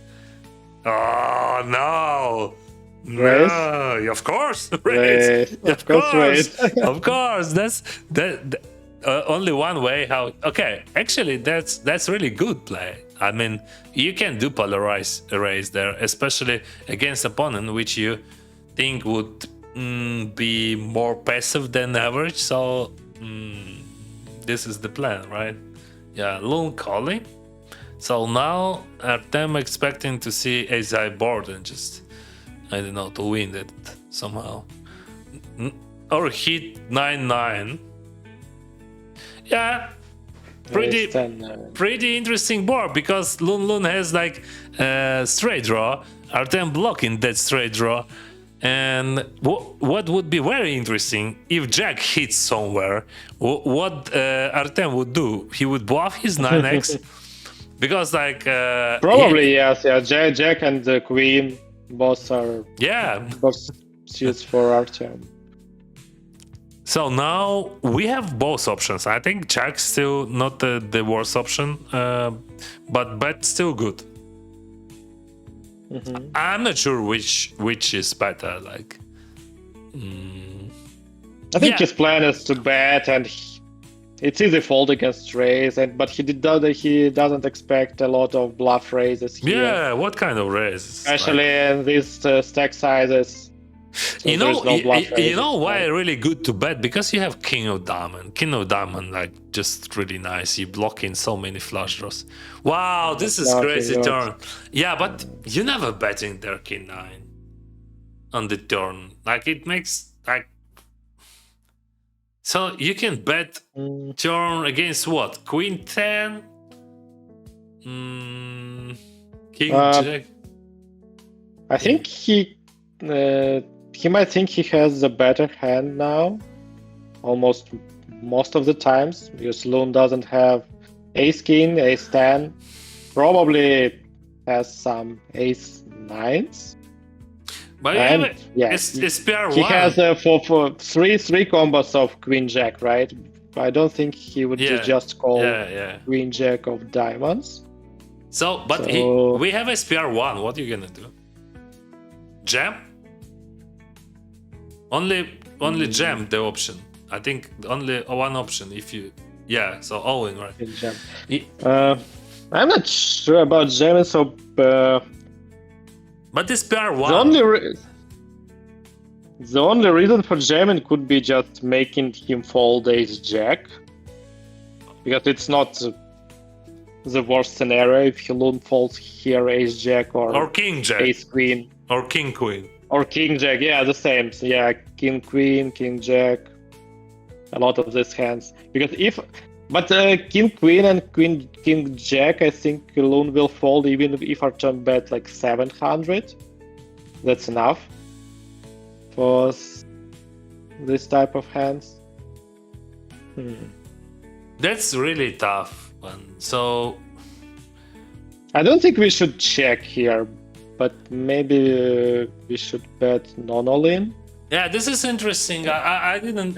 Oh no! Raise? No, of course, Raise. Of course, raise. of course. That's only one way. How? Okay, actually, that's really good play. I mean, you can do polarized raise there, especially against opponent which you think would be more passive than average. So this is the plan, right? Yeah, Loon calling. So now Artem expecting to see ace high board and just, I don't know, to win it somehow. Or hit 9-9. Yeah, Ace 10, pretty interesting board because Lun Loon has like straight draw, Artem blocking that straight draw. And what would be very interesting if Jack hits somewhere, what Artem would do? He would bluff his 9x because like Probably yes. Yeah, Jack and the Queen both are both suits for Artem. So now we have both options. I think Jack's still not the worst option, but bet still good. I'm not sure which is better. Like, I think his plan is to bet, and it's easy fold against raise, but he doesn't expect a lot of bluff raises here. Yeah, what kind of raise? Especially in these stack sizes. So you know why right? really good to bet? Because you have King of Diamond, like just really nice. You block in so many flush draws. Wow, this is crazy turn. Yeah, but you never betting there King 9 on the turn. Like it makes like so you can bet turn against what? Queen 10, King Jack. I think he might think he has a better hand now, most of the times, because Loon doesn't have ace king, ace 10, probably has some ace 9s. But And it's SPR1. he has for three combos of queen jack, right? I don't think he would just call queen jack of diamonds. So, we have SPR1. What are you gonna do? Jam? Only jam the option. I think only one option if you so all in, right? Jam. I'm not sure about jamming, so but this PR1 the only reason for jamming could be just making him fold ace jack, because it's not the worst scenario if he Loon folds here ace jack or king jack, ace queen or king queen. Or king jack, yeah, the same. Yeah, king queen, king jack. a lot of these hands because King Queen and King Jack, I think Lun will fold even if Artem bet like 700. That's enough for this type of hands. That's really tough one. So I don't think we should check here, but maybe we should bet non-all-in. yeah, this is interesting. I didn't.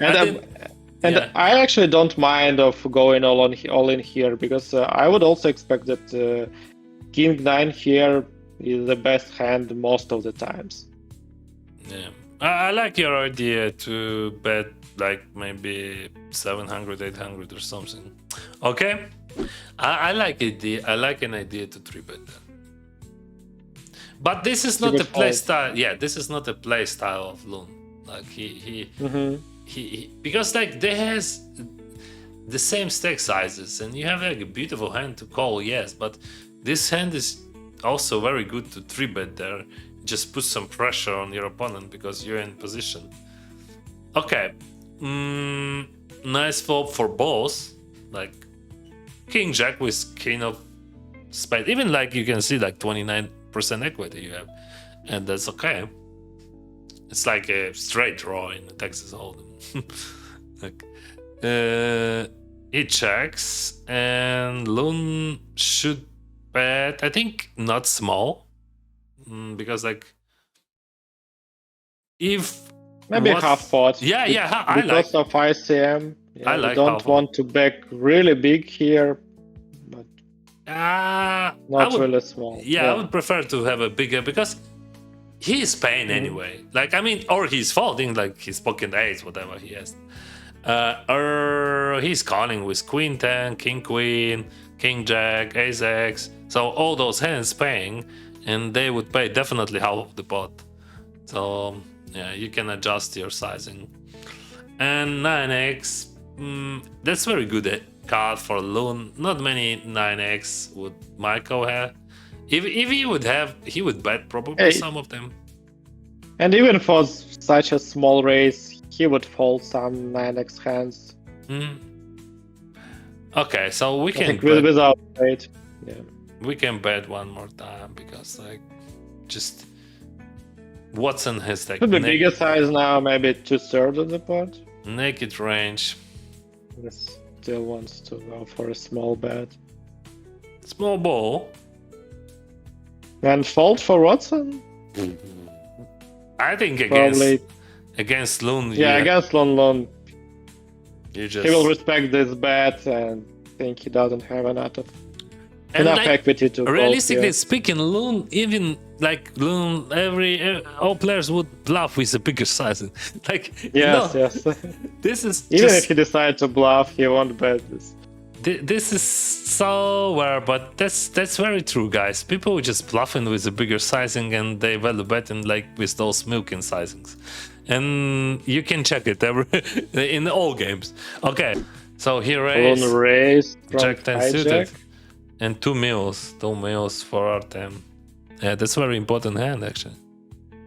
And I actually don't mind of going all in here because I would also expect that King 9 here is the best hand most of the times. Yeah, I like your idea to bet like maybe 700, 800 or something. Okay, I like idea. I like an idea to 3-bet that. But this is not a play style. Yeah, this is not a play style of Lun. Like he because like they has the same stack sizes and you have like a beautiful hand to call, yes, but this hand is also very good to 3-bet there. Just put some pressure on your opponent because you're in position. Okay, nice flop for both, like King Jack with King of Spade. Even like you can see like 29% equity you have, and that's okay. It's like a straight draw in the Texas Hold'em. Like, it checks and Lun should bet. I think not small, because like if maybe half pot. Yeah, I because like of ICM. Yeah, I like don't want to back really big here, but not really small. Yeah, I would prefer to have a bigger because he's paying anyway. Like, I mean, or he's folding, like he's pocket 8, whatever he has. Or he's calling with Queen 10, King Queen, King Jack, Ace X. So all those hands paying, and they would pay definitely half of the pot. So yeah, you can adjust your sizing. And 9x, that's very good card for Lun. Not many 9x would Michael have. If he would have, he would bet probably some of them. And even for such a small raise, he would fold some 9x hands. Okay, so we can bet without trade. Yeah, we can bet one more time because like just Watson has like the bigger size now, maybe 2/3 of the pot. Naked range. He still wants to go for a small bet. Small ball. And fold for Watson? I think against Lun. Yeah, against Lun Loon. He will respect this bet and think he doesn't have enough equity to realistically speaking, Lun, even like Lun, all players would bluff with a bigger size. Like yes. This is even if he decides to bluff, he won't bet this. This is so rare, but that's very true, guys. People just bluffing with a bigger sizing and they value betting like with those milking sizings, and you can check it in all games. Okay, so he raised Jack 10 suited and 2 mils for Artem. Yeah, that's a very important hand actually.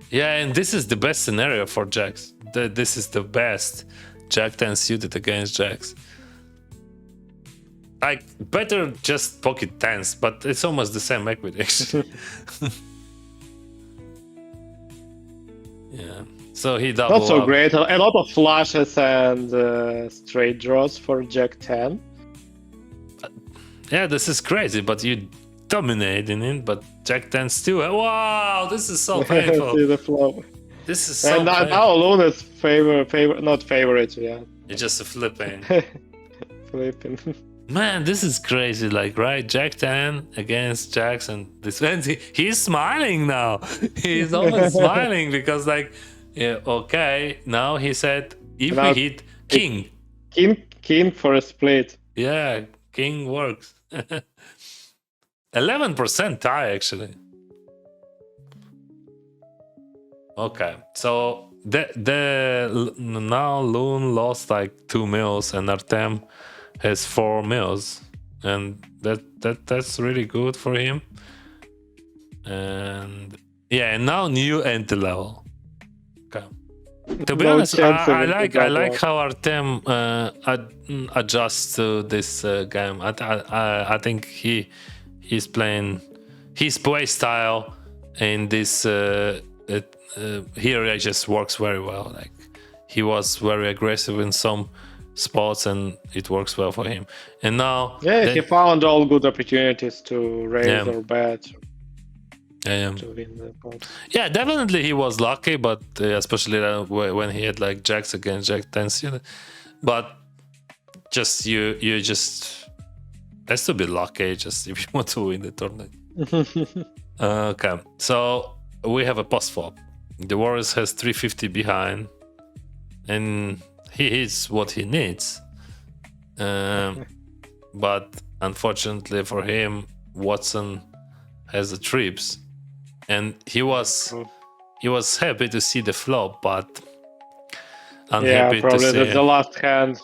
Yeah, and this is the best scenario for Jacks. This is the best Jack 10 suited against Jacks. Like, better just pocket 10s, but it's almost the same equity actually. Yeah, so he doubled. Not so great. A lot of flushes and straight draws for Jack 10. Yeah, this is crazy, but you dominate in it. But Jack 10 still. Wow, this is so painful. See the flow. This is so. And now Lun is not favorite. Yeah. It's just a flipping. Flipping. Man, this is crazy, like, right? Jack 10 against Jacks, and this he's smiling now. He's almost smiling because, like, yeah, okay, now he said if we hit King. King for a split. Yeah, King works. 11% tie, actually. Okay, so now Lun lost like 2 mils and Artem has 4 mils, and that's really good for him. And yeah, and now new entry level. Okay. To be No honest, chance I of like that I like one. how Artem adjusts to this game. I think he's playing his play style in this here it just works very well. Like he was very aggressive in some spots and it works well for him. And now Yeah, he found all good opportunities to raise Yeah. or bet yeah, to win the pot. yeah, definitely he was lucky, but especially when he had like jacks against jack tens, but just you just has to be lucky just if you want to win the tournament. Okay, so we have a post flop. Dvoress has 350 behind, and he hits what he needs. But unfortunately for him, Watson has the trips, and he was happy to see the flop, but unhappy to probably see. that's the last hand.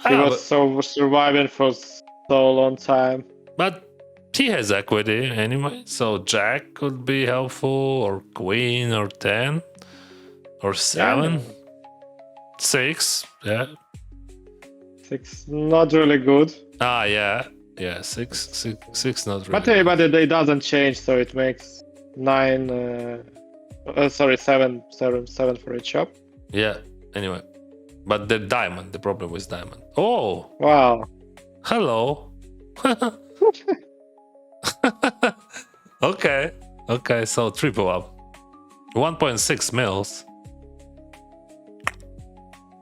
He was so surviving for so long time. But he has equity anyway, so jack could be helpful, or queen, or 10, or 7, 6, yeah. 6, not really good. Yeah, 6 not really. But it doesn't change, so it makes 9. Sorry, 7 for a chop. Yeah, anyway. But the diamond, the problem with diamond. Oh, Wow. hello. Okay, so triple up. 1.6 mils.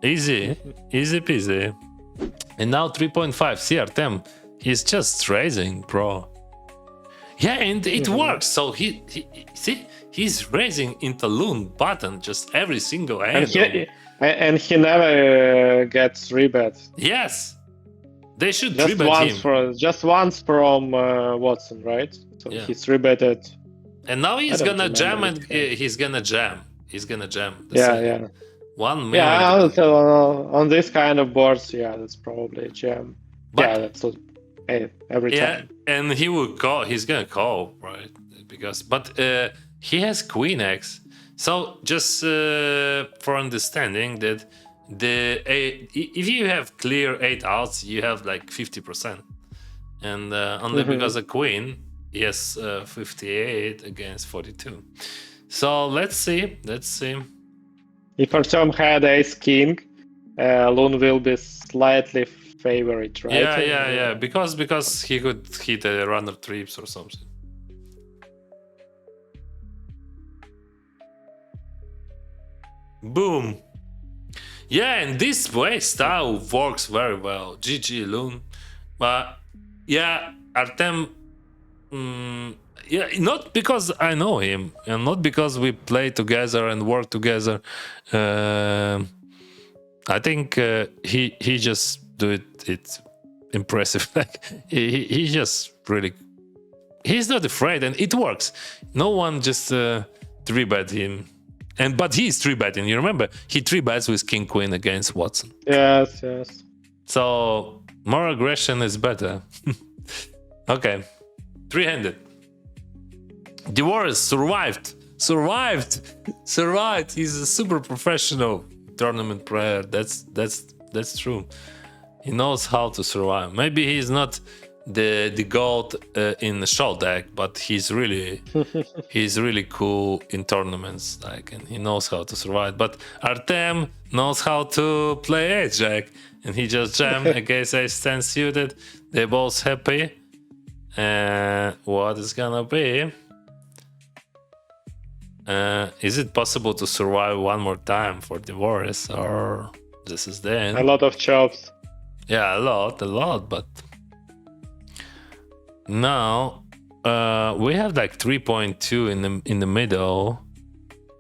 Easy peasy. And now 3.5. See, Artem, he's just raising, bro. Yeah, and it works. So he's raising into Loon button just every single hand. And he never gets rebet. Yes, they should Just rebet him. Just once from Watson, right? So Yeah. he's rebetted. And now he's I don't gonna jam, remember and it. he's gonna jam. He's gonna jam. Yeah. 1 million. Yeah, on this kind of boards, that's probably a jam. But- that's every time. And he will call. He's gonna call, right? But he has Queen X. So just for understanding that if you have clear 8 outs, you have like 50%, and only because of Queen, he has 58 against 42. So let's see. If Artem had Ace King, Lun will be slightly favorite, right? Yeah. Because he could hit a runner trips or something. Boom. Yeah, and this play style works very well. GG Lun. But yeah, Artem. Not because I know him, and not because we play together and work together. I think he just do it impressive. Like he just really, he's not afraid, and it works. No one just 3-bet him, but he's 3-betting. You remember he 3-bets with King Queen against Watson. Yes. So more aggression is better. Okay, 3-handed. Dvoress survived. He's a super professional tournament player. That's true. He knows how to survive. Maybe he's not the gold in the show deck, but he's really cool in tournaments. Like, and he knows how to survive. But Artem knows how to play ace jack, and he just jammed against ace 10 suited. They're both happy. And what is gonna be? Is it possible to survive one more time for Dvoress, or this is the end? A lot of chops. Yeah, a lot, but now we have like 3.2 in the middle,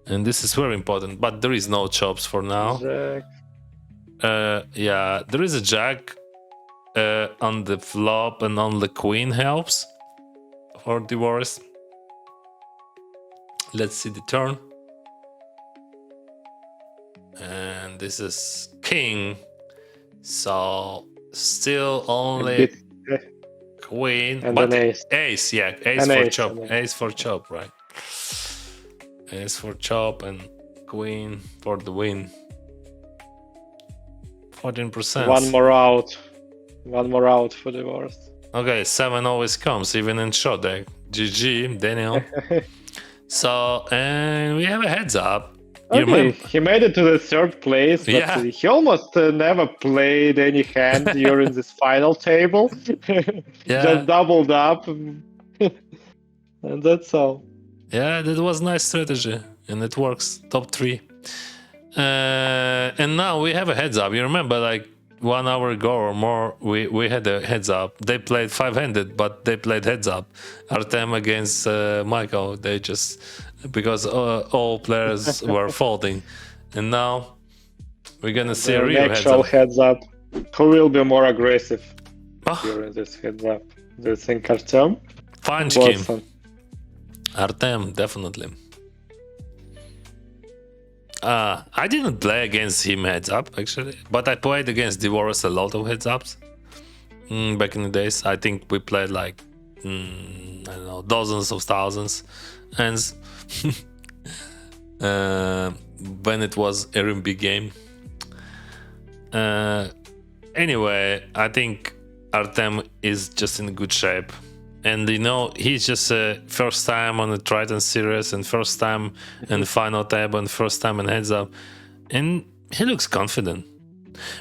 and this is very important. But there is no chops for now. Jack. Yeah, there is a jack on the flop, and on the queen helps for Dvoress. Let's see the turn. And this is king. So still only queen. And but an ace. Ace, yeah. Ace for chop, right? Ace for chop, and queen for the win. 14%. One more out for Dvoress. Okay, 7 always comes, even in short deck. GG, Daniel. So, and we have a heads up. Okay, he made it to the third place, but Yeah. he almost never played any hand during this final table. Just doubled up, and that's all. Yeah, that was nice strategy, and it works. Top 3. And now we have a heads up. You remember, like 1 hour ago or more, we had a heads up. They played 5-handed, but they played heads up. Artem against Michael. They just because all players were folding, and now we're gonna see a real heads up. Who will be more aggressive during this heads up? Do you think Artem? Punch him. Artem, definitely. I didn't play against him heads up actually, but I played against Dvoress a lot of heads ups back in the days. I think we played like I don't know, dozens of thousands hands when it was RMB game. Anyway, I think Artem is just in good shape. And you know, he's just first time on the Triton Series and first time in the final table and first time in heads up, and he looks confident.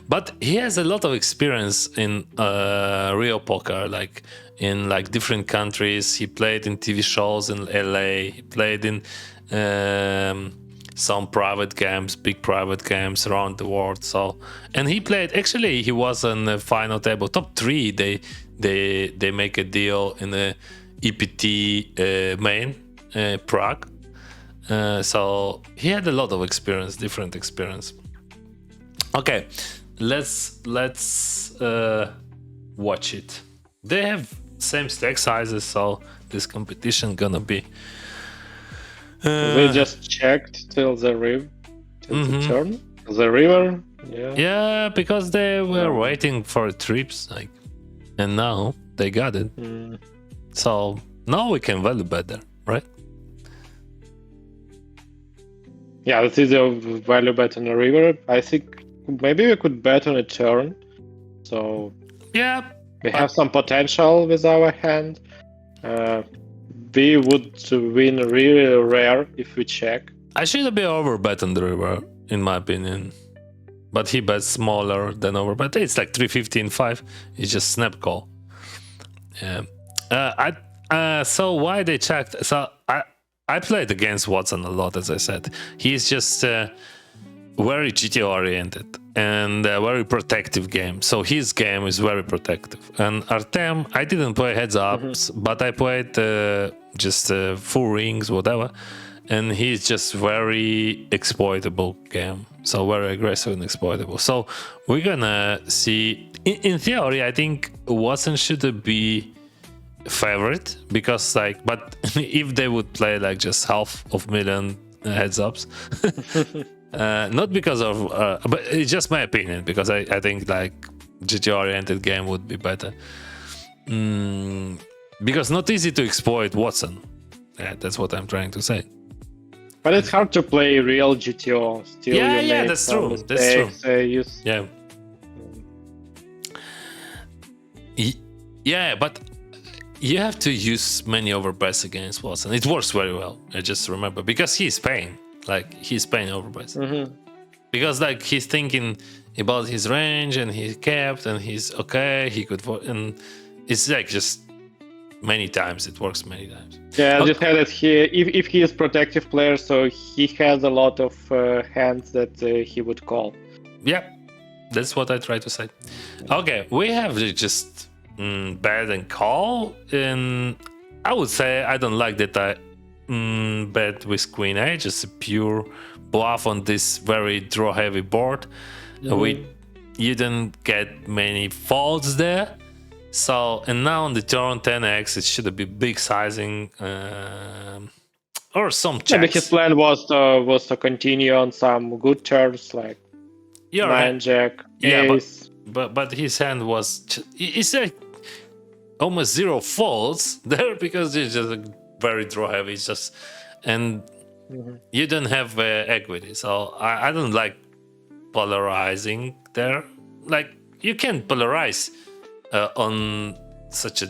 But he has a lot of experience in real poker, like in like different countries. He played in TV shows in LA. He played in some private games, big private games around the world. So, and he played. Actually, he was on the final table, top 3. They make a deal in the EPT main Prague. So he had a lot of experience, different experience. Okay, let's watch it. They have same stack sizes, so this competition gonna be. They just checked till the turn, the river. Yeah, because they were waiting for trips, like, and now they got it. So now we can value better, right? Yeah, this is a value bet on the river. I think maybe we could bet on a turn. So yeah, we have some potential with our hand. We would win really rare if we check. I should be over bet on the river, in my opinion. But he bets smaller than over bet. It's like 315.5. It's just snap call. Yeah. So why they checked? So I played against Watson a lot, as I said. He's just very GTO oriented and a very protective game. So his game is very protective. And Artem, I didn't play heads ups, but I played just full rings, whatever. And he's just very exploitable game. So very aggressive and exploitable. So we're gonna see. In theory, I think Watson should be favorite because like, but if they would play like just 500,000 heads ups, not because of, but it's just my opinion because I think like GT oriented game would be better. Because not easy to exploit Watson. Yeah, that's what I'm trying to say. But it's hard to play real GTO. Still, yeah, that's true. That's true. Yeah, but you have to use many overbets against Watson. It works very well. I just remember because he's paying overbets. Because like he's thinking about his range and he kept and he's okay. He could and it's like just many times it works many times. Yeah, I just had that if he is protective player, so he has a lot of hands that he would call. Yeah, that's what I try to say. Okay, we have just bet and call, and I would say I don't like that I bet with Queen A, just a pure bluff on this very draw heavy board. You didn't get many folds there. So, and now on the turn 10x, it should be big sizing or some checks. Maybe his plan was to continue on some good turns like 9 jack, ace. But his hand was it's like almost 0 folds there because it's just very draw heavy. It's just and you don't have equity. So I don't like polarizing there. Like you can't polarize on such a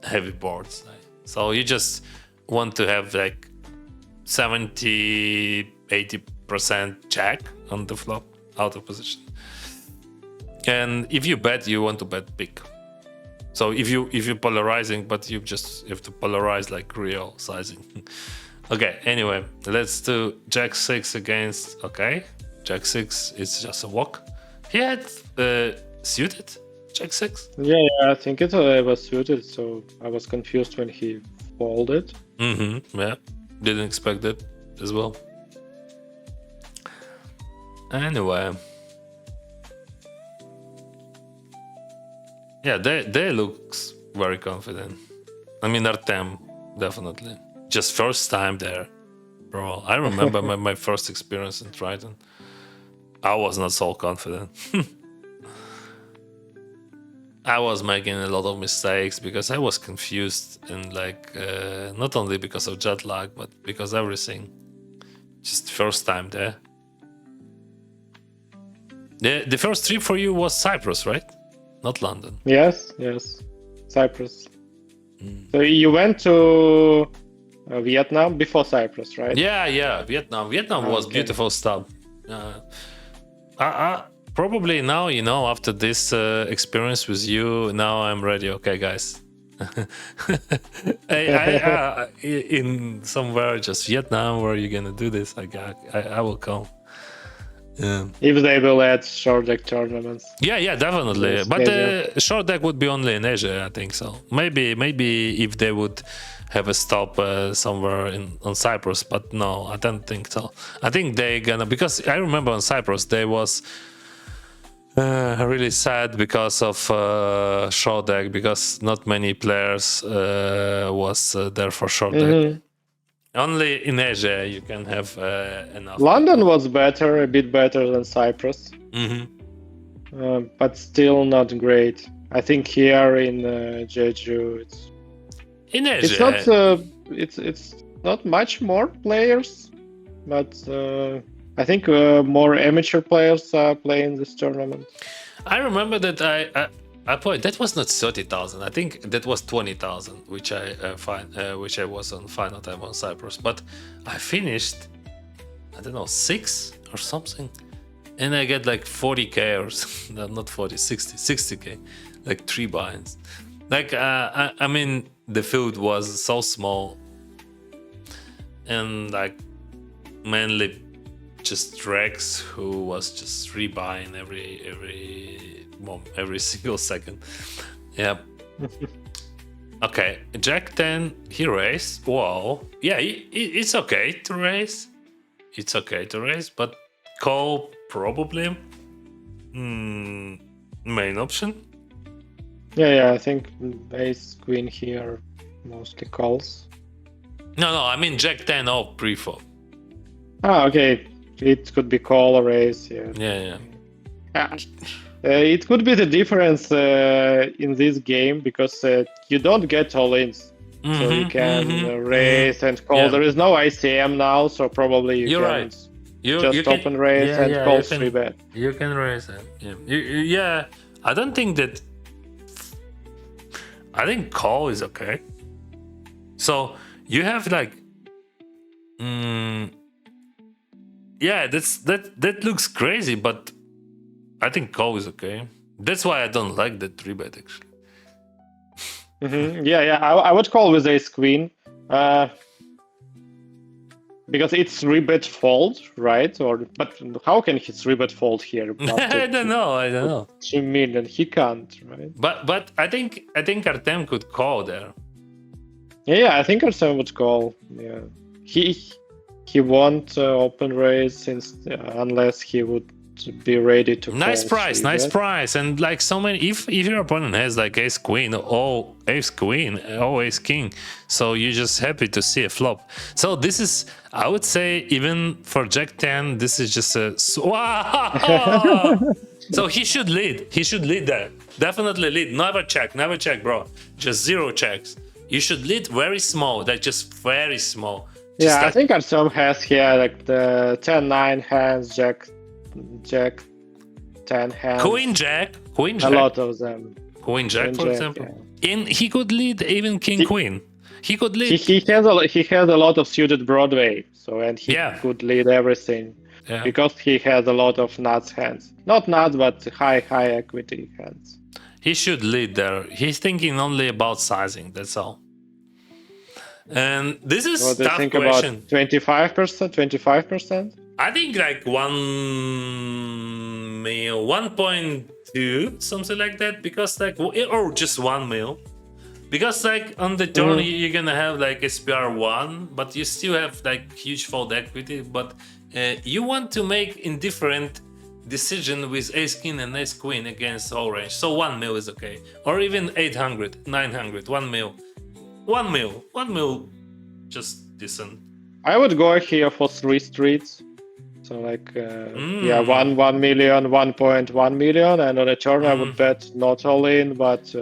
heavy boards. So you just want to have like 70-80% jack on the flop out of position. And if you bet, you want to bet big. So if you're polarizing, but you have to polarize like real sizing. Okay, anyway, let's do Jack 6 against. Okay, Jack 6 is just a walk. He had suited Jack 6. Yeah, I think it was suited, so I was confused when he folded. Yeah, didn't expect that as well. Anyway. Yeah, they looks very confident. I mean, Artem, definitely. Just first time there, bro. I remember my first experience in Triton. I was not so confident. I was making a lot of mistakes because I was confused and like not only because of jet lag, but because everything. Just first time there. The first trip for you was Cyprus, right? Not London. Yes, Cyprus. So you went to Vietnam before Cyprus, right? Yeah, Vietnam. Vietnam was beautiful stuff. Probably now, after this experience with you, now I'm ready. Okay, guys. I in somewhere just Vietnam where you're gonna do this, I will come. Yeah. If they will add short deck tournaments. Yeah, definitely. Yes, but the short deck would be only in Asia, I think so. Maybe if they would have a stop somewhere on Cyprus, but no, I don't think so. I think they're gonna, because I remember on Cyprus they was really sad because of short deck, because not many players was there for short deck. Only in Asia you can have enough. London was better, a bit better than Cyprus, but still not great. I think here in Jeju, in Asia, it's not much more players, but I think more amateur players are playing this tournament. I remember that I played. That was not 30,000. I think that was 20,000, which which I was on final time on Cyprus. But I finished, I don't know, 6 or something, and I get like 40k or no, not 40, 60k, like 3 binds. Like I mean, the field was so small, and like mainly just Rex, who was just rebuying every single second. Yep. Okay, Jack 10, he raised. Wow. Yeah, it's okay to raise. It's okay to raise, but call probably main option. Yeah, I think ace queen here mostly calls. No, I mean Jack 10 off pre-flop. Okay. It could be call or raise. Yeah. It could be the difference in this game because you don't get all-ins. So you can raise and call. Yeah. There is no ICM now, so probably you You're can right. You open can, raise and call 3-bet. You can raise it. Yeah. I don't think that. I think call is okay. So you have like. Yeah, that looks crazy, but I think call is okay. That's why I don't like the 3-bet actually. Yeah, I would call with ace queen, because it's 3-bet fold, right? But how can he 3-bet fold here? I don't know. 2 million, he can't, right? But I think Artem could call there. Yeah, I think Artem would call. Yeah, he won't open raise since unless he would be ready to nice call price, and like so many. If your opponent has like ace queen or ace queen or ace king, so you're just happy to see a flop. So this is, I would say, even for Jack 10, this is just a wow. So he should lead. He should lead there. Definitely lead. Never check, bro. Just 0 checks. You should lead very small, like just very small. Yeah, I think Artem has here like the 10-9 hands, Jack 10 hands. Queen Jack. A lot of them. Queen Jack, for example. Yeah. And he could lead even King Queen. He could lead. He has a lot of suited Broadway, so and he could lead everything because he has a lot of nuts hands. Not nuts, but high equity hands. He should lead there. He's thinking only about sizing. That's all. And this is What do tough you think question. About 25%? 25%? I think like 1 mil, 1.2, something like that. Because like, or just 1 mil. Because like on the turn you're gonna have like SPR 1, but you still have like huge fold equity. But you want to make indifferent decision with ace king and ace queen against all range. So 1 mil is okay, or even 800, 900, 1 mil. 1 mil, just decent. I would go here for 3 streets. So like, 1 million, 1.1 million, and on a turn I would bet not all in, but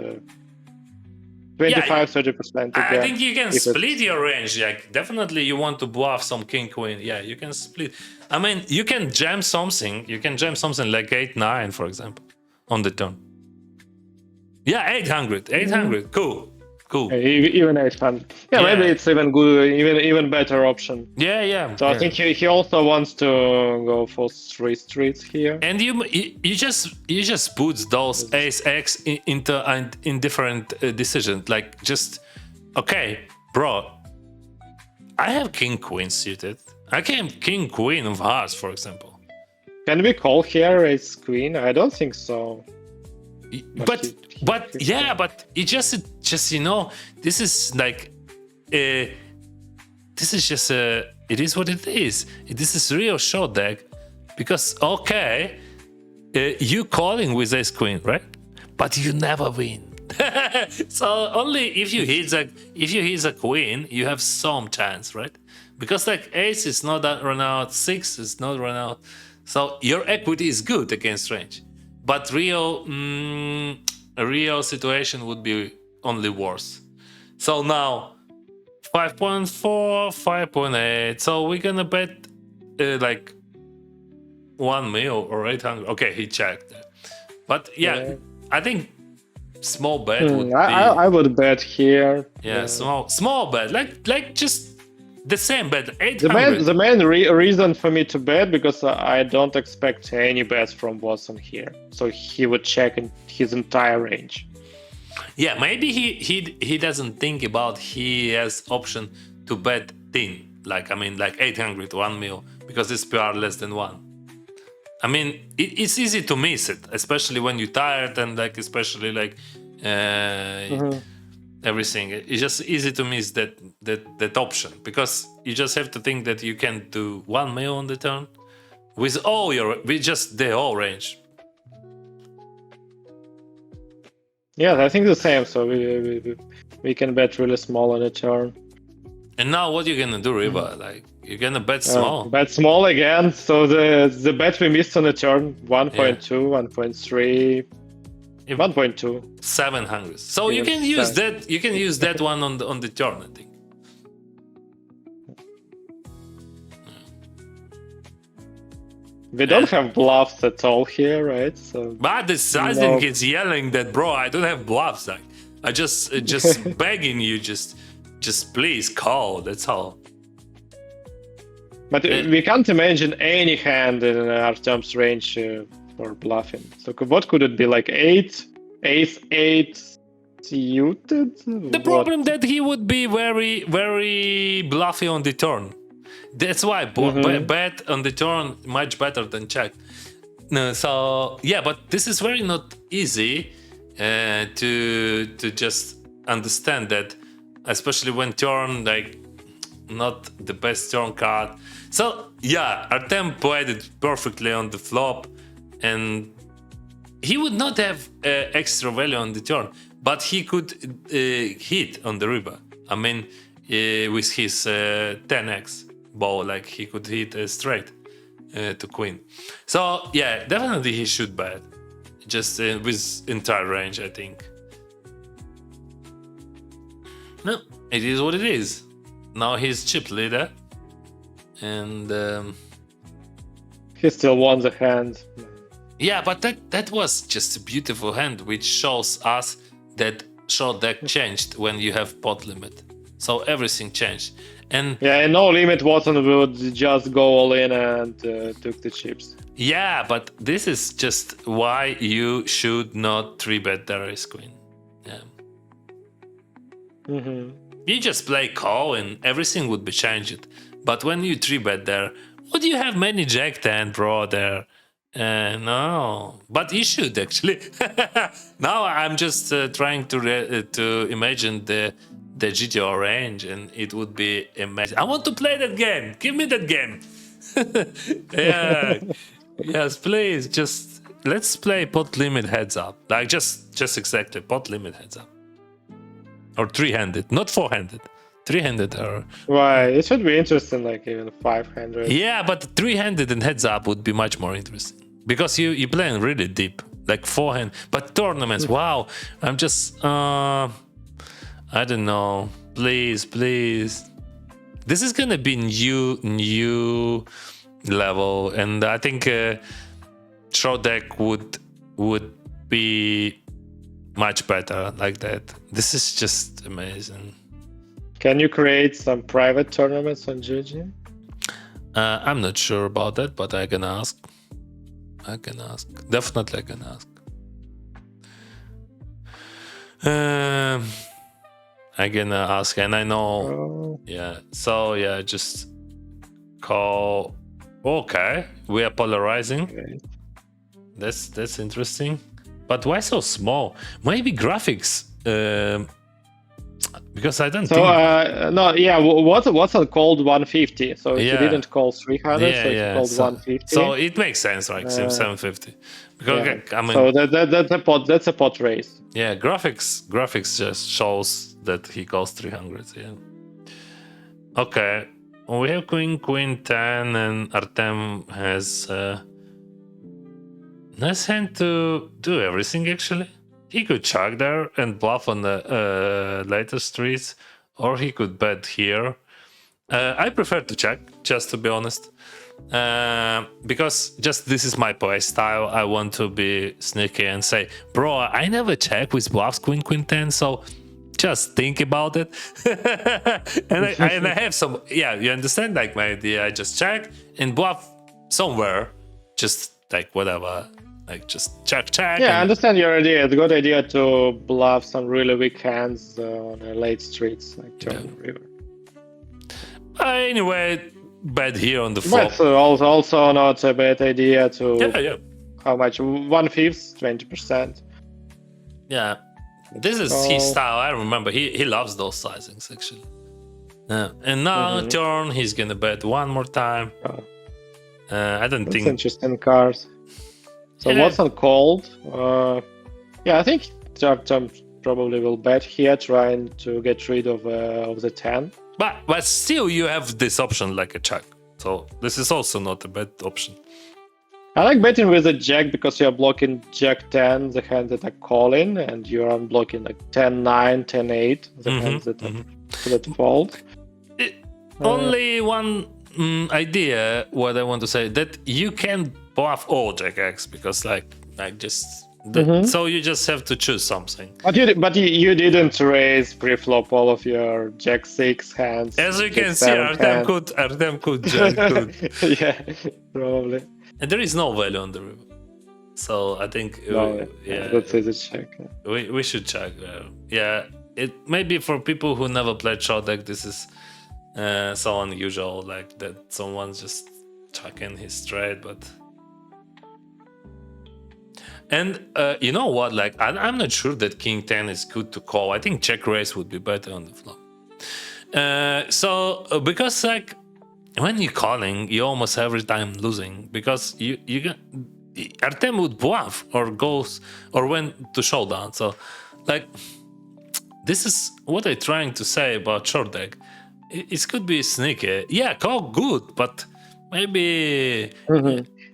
25-30% again. I think you can split your range. Like definitely you want to bluff some king queen. Yeah, you can split. I mean, you can jam something. You can jam something like 8-9, for example, on the turn. Yeah, 800. Cool. Even 800. Yeah, maybe it's even good, even better option. Yeah. So I think he also wants to go for 3 streets here. And you just put those ace x into different decisions. Like just okay, bro. I have king queen suited. I can king queen of hearts, for example. Can we call here ace queen? I don't think so. But it just you know, this is like this is just it is what it is. This is real short deck because okay, you calling with ace queen, right? But you never win. So only if you hit a queen, you have some chance, right? Because like ace is not run out, 6 is not run out, so your equity is good against range. But a real situation would be only worse. So now 5.4, 5.8. So we're gonna bet like 1 mil or 800. Okay, he checked. But yeah. I think small bet would be. I would bet here. Yeah, small bet. Like just the same bet, 800. The main reason for me to bet because I don't expect any bets from Watson here, so he would check in his entire range. Yeah, maybe he doesn't think about he has option to bet thin, like 800, 1 mil, because it's PR less than 1. I mean, it's easy to miss it, especially when you're tired and like especially like everything. It's just easy to miss that option because you just have to think that you can do 1 mil on the turn with just the whole range. Yeah, I think the same. So we can bet really small on the turn. And now what you gonna do, Riva? Like you're gonna bet small. Bet small again. So the bet we missed on the turn 1.2, 1.3. 1.2. 700. So you can use that. You can use that one on the turn, I think. We don't have bluffs at all here, right? So. But the sizing is yelling that, bro. I don't have bluffs. Like I just begging you, just please call. That's all. But we can't imagine any hand in Artem's range. For bluffing. So what could it be, like 8? Ace 8 suited? The problem that he would be very, very bluffy on the turn. That's why bet on the turn much better than check. No, so yeah, but this is very not easy to just understand that, especially when turn like not the best turn card. So yeah, Artem played it perfectly on the flop. And he would not have extra value on the turn, but he could hit on the river. I mean, with his 10x ball, like he could hit straight to queen. So yeah, definitely he should bet, just with entire range, I think. No, it is what it is. Now he's chip leader, and He still won the hand. yeah, but that was just a beautiful hand, which shows us that short deck changed when you have pot limit. So everything changed. And yeah, and no limit Watson would just go all in and took the chips. yeah, but this is just why you should not 3-bet the race queen. Yeah. You just play call and everything would be changed. But when you 3-bet there, would you have many jack 10, bro, there? No, but you should actually. Now I'm just trying to imagine the GTO range, and it would be amazing. I want to play that game. Give me that game. Yeah, yes, please. Just let's play pot limit heads up. Like just exactly pot limit heads up, or 3-handed, not 4-handed. 3-handed or Why? It should be interesting, like even 500. yeah, but 3-handed and heads up would be much more interesting because you playing really deep, like 4-hand. But tournaments, wow! I'm just I don't know. Please. This is gonna be new level, and I think short deck would be much better like that. This is just amazing. Can you create some private tournaments on GG? I'm not sure about that, but I can ask. Definitely I can ask. I can ask, and I know. Yeah. So yeah, just call. Okay, we are polarizing. Okay. That's interesting. But why so small? Maybe graphics. Because I don't So think. no, yeah. Watson called 150, so he Yeah. didn't call 300, so he called So, 150. so it makes sense, right? 750. Because Yeah. I mean, So that's a pot race. yeah, graphics just shows that he calls 300. Yeah. Okay, we have queen 10, and Artem has nice hand to do everything. Actually, he could check there and bluff on the later streets, or he could bet here. I prefer to check, just to be honest, because just this is my play style. I want to be sneaky and say, bro, I never check with bluffs queen 10, so just think about it. and I have some, yeah, you understand, like my idea. I just check and bluff somewhere, just like whatever, like just check. Yeah, I understand your idea. It's a good idea to bluff some really weak hands on the late streets, like turn river. Anyway, bet here on the flop. But also not a bad idea to Yeah. how much 1/5, 20%. Yeah, this is his style. I remember he loves those sizings actually. And now turn, he's gonna bet one more time. I don't That's think. interesting card. So Yeah. Watson called. Yeah, I think Artem probably will bet here, trying to get rid of the 10. But still, you have this option like a check. So this is also not a bad option. I like betting with a jack because you're blocking jack 10, the hands that are calling, and you're unblocking like 10-9, 10-8, the hands that fold. Only one idea, what I want to say, that you can bluff all jack X because like just. So you just have to choose something. But you didn't raise preflop all of your jack 6 hands. As you jack can see, 7 Artem hands. could jack could. Yeah, probably. And there is no value on the river. So I think That's a check. we should check. Yeah, it maybe for people who never played short deck, this is so unusual, like that someone's just checking his straight, but. And you know what? Like I'm not sure that king 10 is good to call. I think check raise would be better on the flop. Because like when you're calling, you almost every time losing because you get Artem would bluff or goes or went to showdown. So like this is what I'm trying to say about short deck. It could be sneaky. Yeah, call good, but maybe.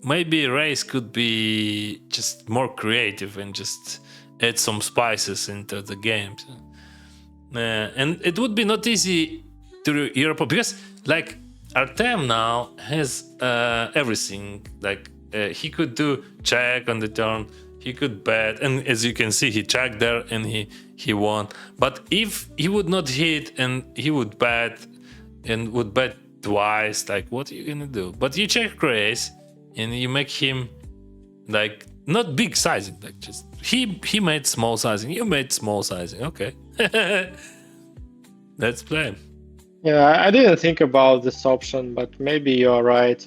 Maybe race could be just more creative and just add some spices into the games. And it would be not easy to Europe because like Artem now has everything. Like he could do check on the turn, he could bet, and as you can see, he checked there and he won. But if he would not hit and he would bet and would bet twice, like what are you gonna do? But you check raise and you make him like not big sizing, like just he made small sizing, you made small sizing. Okay, let's play. Yeah, I didn't think about this option, but maybe you're right.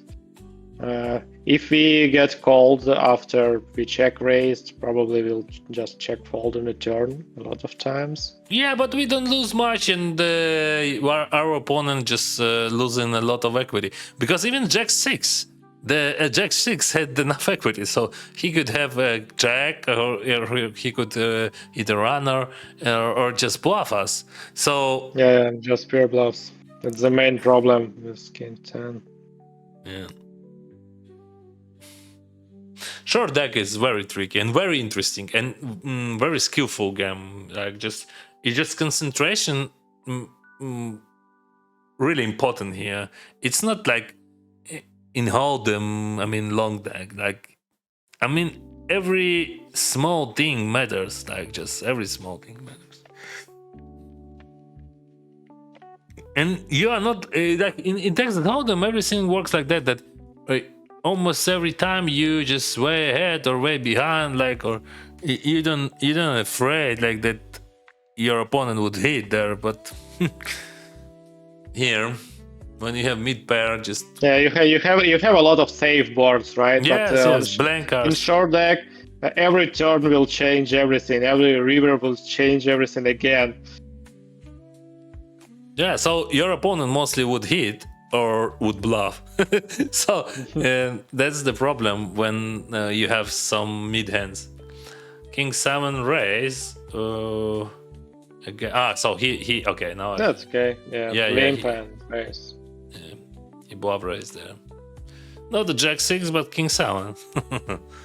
If we get called after we check raised, probably we'll just check fold on the turn a lot of times. Yeah, but we don't lose much, and our opponent just losing a lot of equity, because even Jack 6, the Jack 6 had enough equity, so he could have a Jack, or he could either run or just bluff us. So Yeah, just pure bluffs. That's the main problem with King 10. yeah. Short deck is very tricky and very interesting and very skillful game. Like it's just concentration really important here. It's not like in Hold'em, I mean long deck. Like I mean every small thing matters. Like just every small thing matters. And you are not like in Texas Hold'em, everything works like that. That almost every time you just way ahead or way behind, like, or you don't afraid like that your opponent would hit there. But here, when you have mid pair, just Yeah, you have a lot of safe boards, right? yes, but, yes, blank in cards. short deck, every turn will change everything. Every river will change everything again. Yeah, so your opponent mostly would hit or would bluff. So that's the problem when you have some mid hands. King 7 raise. Again. So he okay now. That's okay. Yeah, limp he, and raise. Yeah, he bluff raised there. Not the Jack 6, but King 7.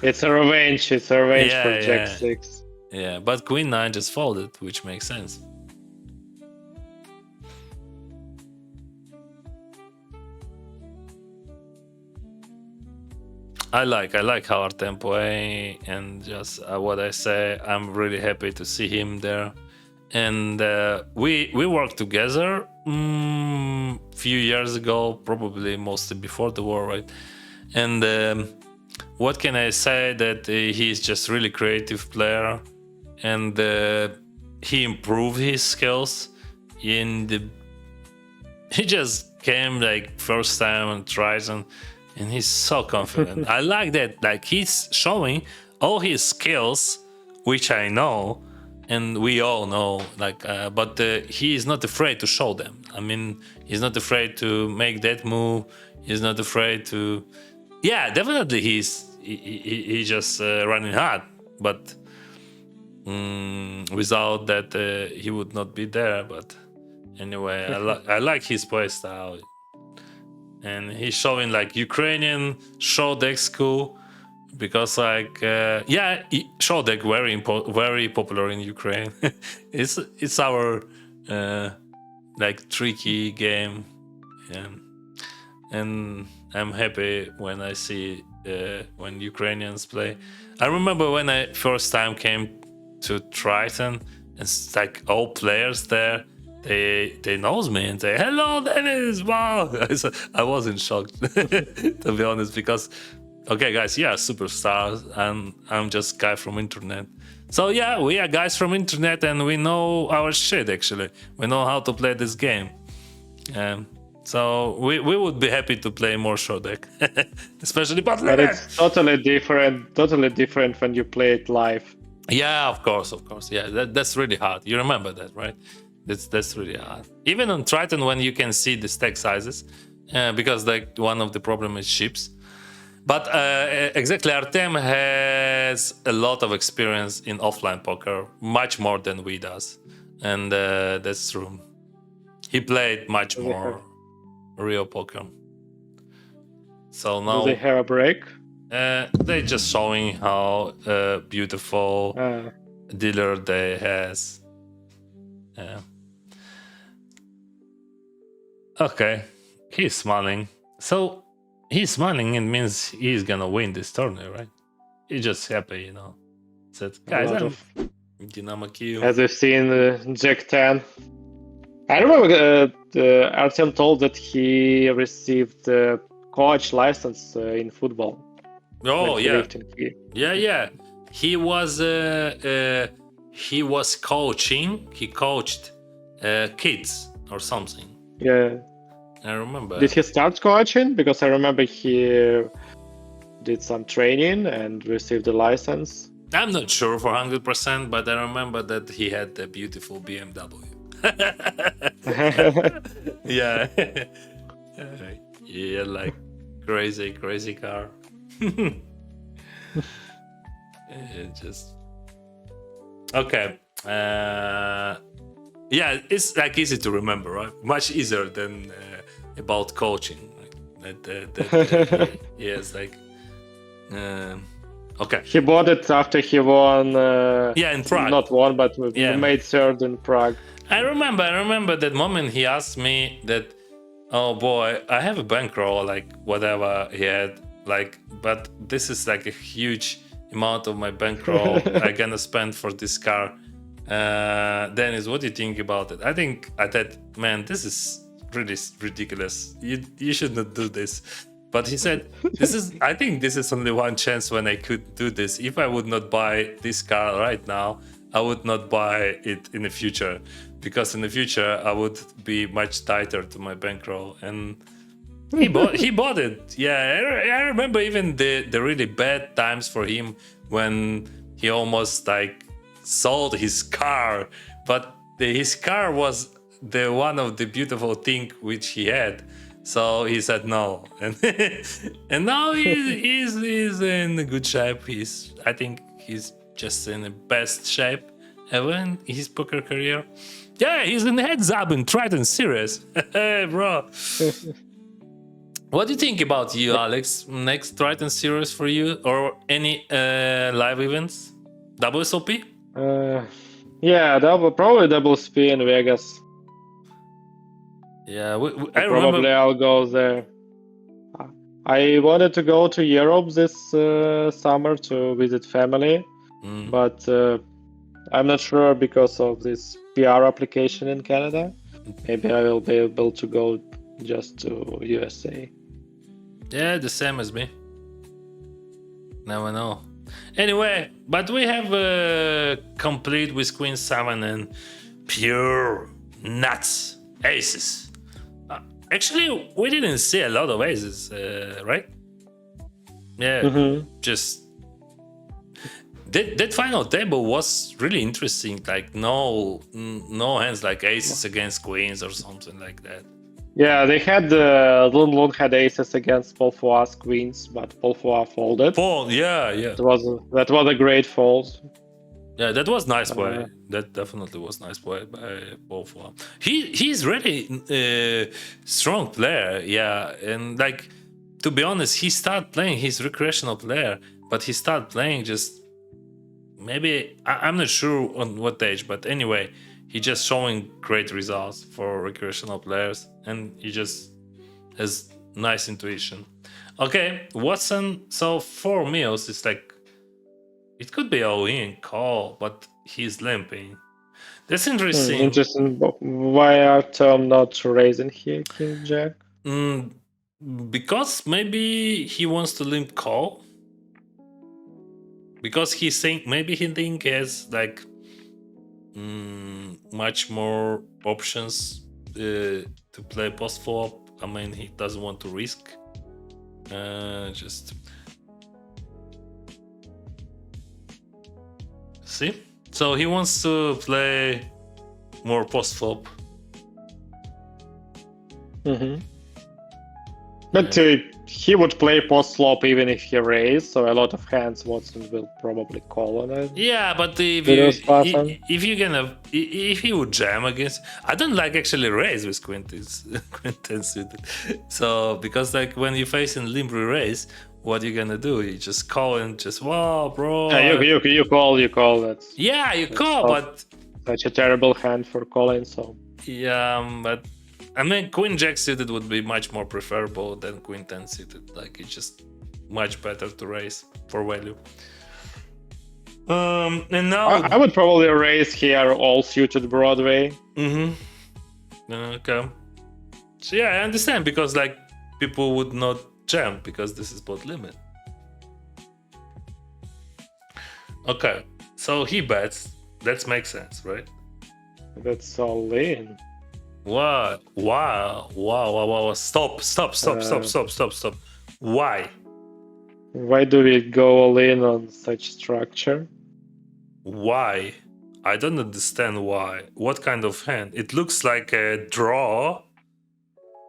It's a revenge. It's a revenge Yeah, for Jack yeah. 6. Yeah, but Queen 9 just folded, which makes sense. I like how Artem play, and just what I say, I'm really happy to see him there. And we worked together few years ago, probably mostly before the war, right? And what can I say, that he's just really creative player, and he improved his skills in the. He just came like first time on Triton, and he's so confident. I like that. Like he's showing all his skills, which I know, and we all know. Like, but he is not afraid to show them. I mean, he's not afraid to make that move. He's not afraid to. Yeah, definitely he's just running hard, but without that he would not be there. But anyway, I like his play style. And he's showing like Ukrainian show deck school, because like show deck very popular in Ukraine. it's our like tricky game, and I'm happy when I see when Ukrainians play. I remember when I first time came to Triton, and it's like all players there. They knows me and say, "Hello, Dennis!" Wow, I was in shock to be honest, because okay, guys, yeah, superstars, and I'm just guy from internet. So yeah, we are guys from internet, and we know our shit. Actually, we know how to play this game. So we would be happy to play more show deck, especially But it's totally different when you play it live. Yeah, of course. Yeah, that's really hard. You remember that, right? That's really hard. Even on Triton, when you can see the stack sizes, because like one of the problem is ships. But exactly, Artem has a lot of experience in offline poker, much more than we does, and that's true. He played much more real poker. So now do they have a break? They just showing how beautiful dealer they has. Yeah. Okay. he's smiling. So he's smiling. It means he's gonna win this tournament, right? He's just happy, you know. Said, guys, I'm Dynamo Kyiv. As we've seen, Jack 10. I remember Artem told that he received the coach license in football. Oh when he yeah, lived in Kyiv. yeah. He was coaching. He coached kids or something. Yeah. I remember. Did he start coaching? Because I remember he did some training and received a license. I'm not sure for 100%, but I remember that he had a beautiful BMW. Yeah. Yeah, like crazy car. Just okay. Yeah, it's like easy to remember, right? Much easier than about coaching. Yeah, it's like okay. He bought it after he won. Yeah, in Prague. Not won, but Yeah. made third in Prague. I remember that moment he asked me that, oh boy, I have a bankroll, like whatever he had, like, but this is like a huge amount of my bankroll I'm gonna spend for this car. Dennis, what do you think about it? I think I thought, man, this is really ridiculous. You should not do this. But he said, I think this is only one chance when I could do this. If I would not buy this car right now, I would not buy it in the future, because in the future I would be much tighter to my bankroll. And he bought it. Yeah, I remember even the really bad times for him when he almost like sold his car, but his car was the one of the beautiful thing which he had. So he said no, and now he's in good shape. I think he's just in the best shape ever in his poker career. Yeah, he's in heads up in Triton Series, bro. What do you think about you, Alex? Next Triton Series for you, or any live events? WSOP? Yeah, probably double SP in Vegas. Yeah, I Probably remember. I'll go there. I wanted to go to Europe this summer to visit family, but I'm not sure because of this PR application in Canada. Maybe I will be able to go just to USA. Yeah, the same as me. Never know. Anyway, but we have complete with Queen 7 and pure nuts aces. Actually, we didn't see a lot of aces, right? Yeah, just that final table was really interesting. Like no hands like aces against queens or something like that. Yeah, they had Lun Loon had aces against Polfoas queens, but Polfoa folded. Fold, yeah. That was a great fold. Yeah, that was nice play. That definitely was nice play by Polfoa. He's really strong player, yeah. And like, to be honest, he started playing. He's recreational player, but he started playing just maybe I'm not sure on what age, but anyway, he just showing great results for recreational players, and he just has nice intuition. Okay, Watson. So 4 meals is like, it could be all-in call, but he's limping. That's interesting. Interesting. Why are Tom not raising here, King Jack? Because maybe he wants to limp call. Because he think he has like much more options to play post flop. I mean, he doesn't want to risk. Just see. So he wants to play more post flop. But he would play post flop even if he raised, so a lot of hands Watson will probably call on it. Yeah, but if he would jam against, I don't like actually raise with queen 10 suited. So because like when you face in limp raise, what you gonna do? You just call and just wow, bro. Yeah, you call. That's call, but such a terrible hand for calling. So yeah, but I mean, Queen Jack suited would be much more preferable than Queen 10 suited. Like, it's just much better to raise for value. And now I would probably raise here all suited Broadway. Okay. So yeah, I understand, because like people would not jam because this is bot limit. Okay, so he bets. That makes sense, right? That's all in. Wow. Stop. Why? Why do we go all in on such structure? Why? I don't understand why. What kind of hand? It looks like a draw,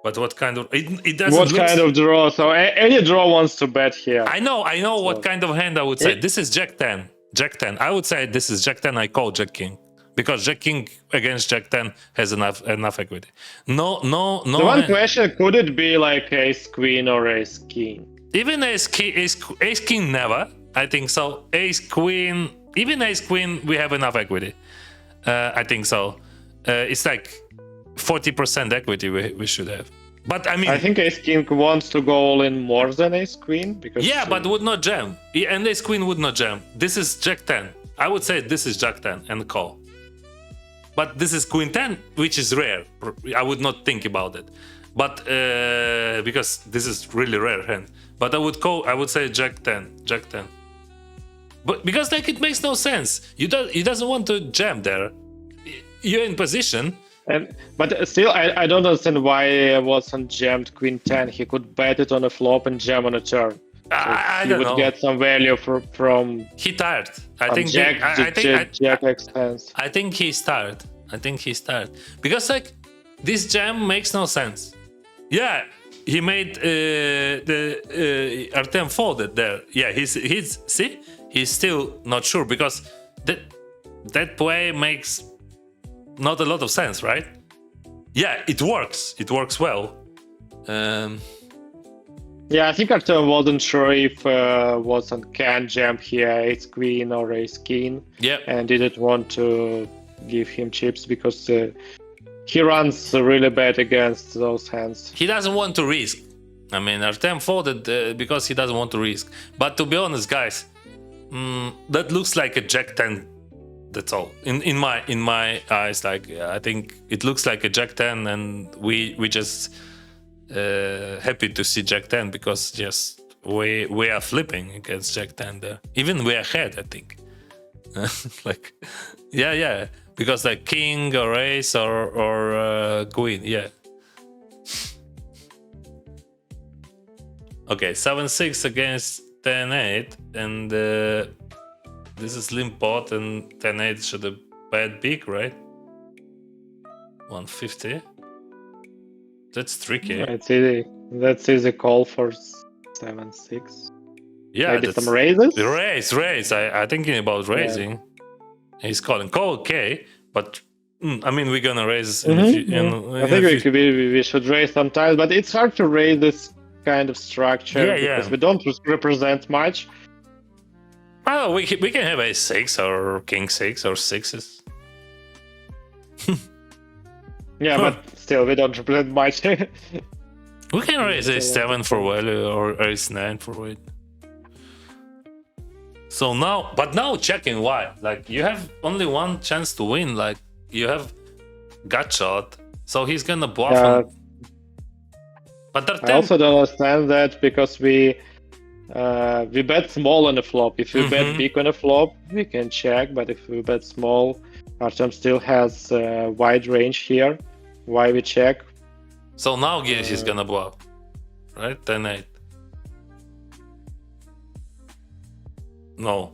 but what kind of... It doesn't What look... kind of draw? So any draw wants to bet here. I know what kind of hand I would say. This is Jack 10. Jack 10. I would say this is Jack 10. I call Jack King. Because Jack King against Jack 10 has enough equity. No. The one question, could it be like Ace Queen or Ace King? Even Ace King never. I think so. Ace Queen... Even Ace Queen, we have enough equity. I think so. It's like 40% equity we should have. But I mean, I think Ace King wants to go all in more than Ace Queen because but would not jam. And Ace Queen would not jam. This is Jack 10. I would say this is Jack 10 and call. But this is Queen 10, which is rare. I would not think about it. But because this is really rare hand. But I would say Jack 10. But because like it makes no sense. He doesn't want to jam there. You're in position. But still, I don't understand why it wasn't jammed Queen 10. He could bet it on a flop and jam on a turn. So I he don't would know. Get some value from. He tired. I think Jack extends. I think he's tired. Because like this jam makes no sense. Yeah, he made Artem folded there. Yeah, he's still not sure because that play makes not a lot of sense, right? Yeah, it works. It works well. Yeah, I think Artem wasn't sure if Watson can jam here Ace Queen or Ace King. Yeah, and didn't want to give him chips because he runs really bad against those hands. He doesn't want to risk. I mean, Artem folded because he doesn't want to risk. But to be honest, guys, that looks like a Jack 10. That's all. In my eyes, like I think it looks like a Jack 10, and we just happy to see Jack 10 because just we are flipping against Jack 10 there. Even we are ahead, I think. Like, yeah, because like King or Ace or Queen, yeah. Okay, 7-6 against 10-8, and this is limp pot, and 10-8 should have bet big, right? 150. That's tricky. That's easy call for 7-6. Yeah, maybe some raises. Raise. I thinking about raising. Yeah. He's calling. Call okay, but I mean we're gonna raise. I think we should raise sometimes, but it's hard to raise this kind of structure because we don't represent much. Oh, we can have a 6 or King 6 or 6s. Yeah, but still we don't represent much. We can raise a 7 for value or a 9 for weight. So now checking why. Like you have only one chance to win. Like you have gut shot, so he's gonna bluff. But I also don't understand that because we bet small on a flop. If we bet big on a flop, we can check. But if we bet small, Artem still has a wide range here. Why we check? So now he's gonna bluff, right? 10-8. No,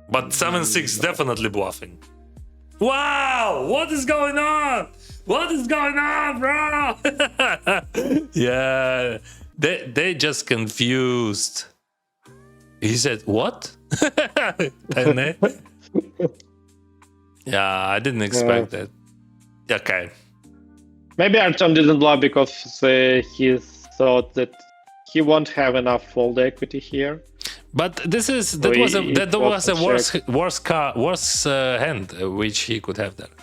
but 7-6 definitely bluffing. Wow, what is going on? What is going on, bro? Yeah, they just confused. He said, what? 10-8? Yeah, I didn't expect that. Okay. Maybe Artem didn't bluff because he thought that he won't have enough fold equity here. But that was a worse hand which he could have there.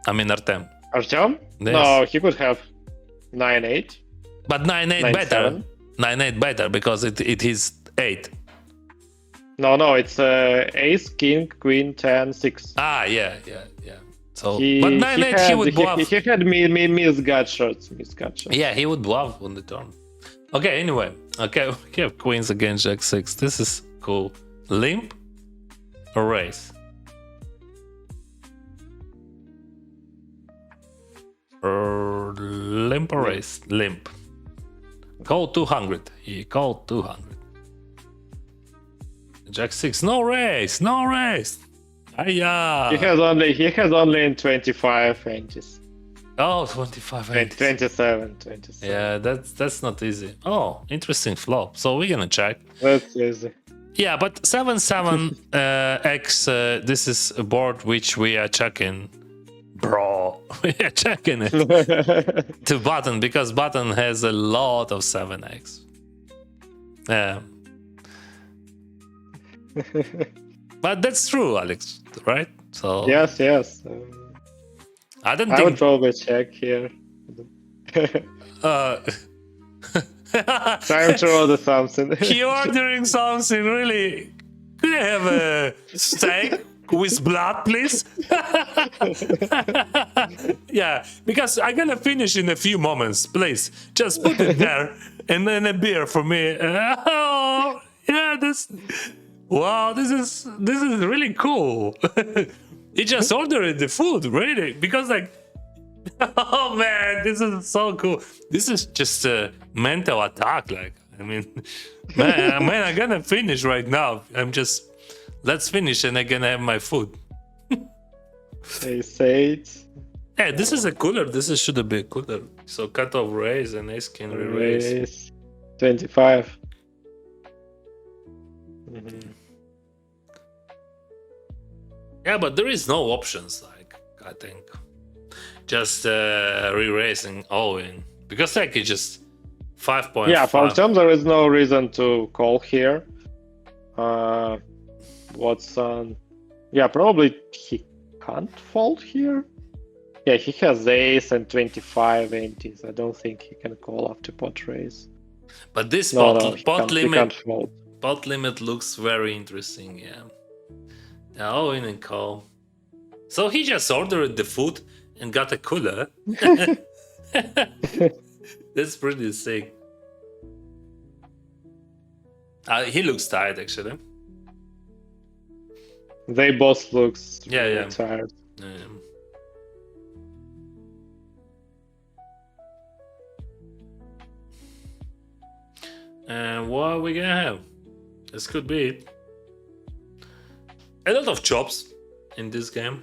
I mean Artem. Artem? Yes. No, he could have 9-8. But 9-8 better. 9-7. 9-8 better because it is 8. No, it's ace, king, queen, 10, 6. Ah, yeah. So, He, but 9-8 he would bluff. He had miscut shots. Yeah, he would bluff on the turn. Okay, anyway. Okay, we have queens against jack 6. This is cool. Limp or raise? Limp or raise? Limp. Call 200. He called 200. Jack 6. No raise. Hiya. He has only in 25 ranges. Oh, 25 27. Yeah, that's not easy. Oh, interesting flop. So we're gonna check. That's easy. Yeah, but 7-7 X. This is a board which we are checking, bro. We are checking it to button because button has a lot of 7x. Yeah. But that's true, Alex, right? So Yes. I don't I think would probably check here. Time to order something. he ordering something really. Could I have a steak with blood, please? Yeah, because I'm gonna finish in a few moments. Please, just put it there, and then a beer for me. Oh, yeah, wow, this is really cool. He just ordered the food, really, because like, oh man, this is so cool. This is just a mental attack. Like, I mean, man, I'm gonna finish right now. Let's finish, and I'm gonna have my food. Ace 8. Yeah, this is a cooler. Should be a cooler. So cut off raise and ace king re-raise. Raise 25. Mm-hmm. Yeah, but there is no options. Like, I think just re-raising all in because like it's just 5.5. Yeah, for Artem there is no reason to call here. Watson. Yeah, probably he can't fold here. Yeah, he has ace and 25 antes. I don't think he can call after pot raise. But this No, pot he can't fold. Pot limit looks very interesting. Yeah. All in and call. So he just ordered the food and got a cooler. That's pretty sick. He looks tired actually. They both look Yeah. tired. And what are we gonna have? This could be it. A lot of chops in this game.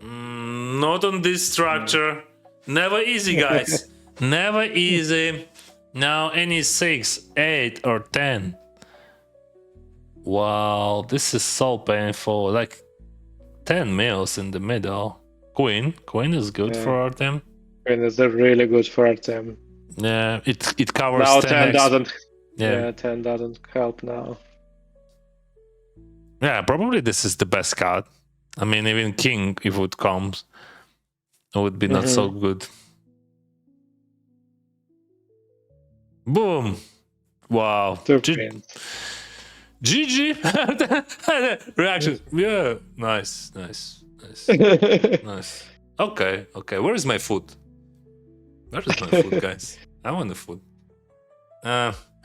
Not on this structure. Never easy, guys. Never easy. Now any 6, 8, or 10. Wow, this is so painful. Like 10 mils in the middle. Queen is good for Artem. Queen is really good for Artem. Yeah, it covers Now 10 doesn't. Yeah, 10 doesn't help now. Yeah, probably this is the best card. I mean, even king, if it comes, it would be not so good. Boom! Wow. GG! Reaction. Yeah. Nice. Nice. Okay. Where is my food? Where is my food, guys? I want the food.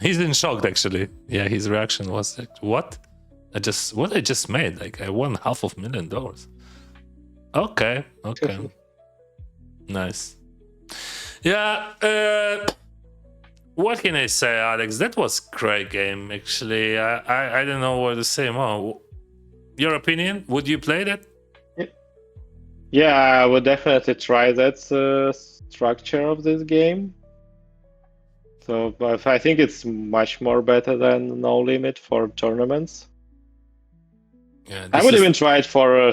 He's in shock, actually. Yeah, his reaction was like, what I just made? Like, I won $500,000. Okay. Nice. Yeah. What can I say, Alex? That was great game, actually. I don't know what to say more. Your opinion? Would you play that? Yeah, I would definitely try that structure of this game. So, but I think it's much more better than No Limit for tournaments. Yeah, I would even try it for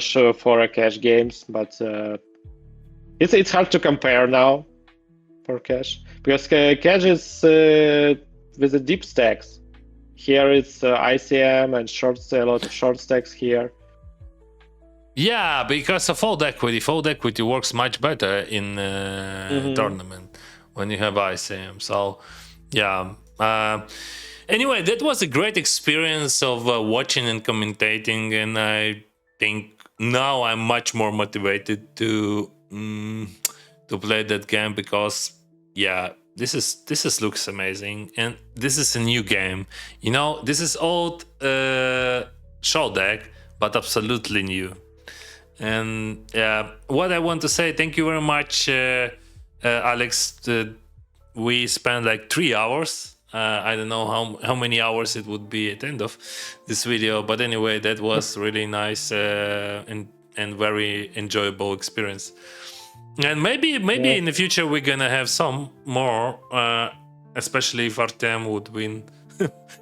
cash games, but it's hard to compare now for cash because cash is with the deep stacks. Here it's ICM and a lot of short stacks here. Yeah, because of fold equity. Fold equity works much better in tournament when you have ICM. So, yeah. Anyway, that was a great experience of watching and commentating, and I think now I'm much more motivated to play that game because, yeah, this looks amazing, and this is a new game. You know, this is old show deck, but absolutely new. And what I want to say, thank you very much, Alex. We spent like 3 hours. I don't know how many hours it would be at the end of this video, but anyway, that was really nice and very enjoyable experience. And maybe in the future we're gonna have some more, especially if Artem would win.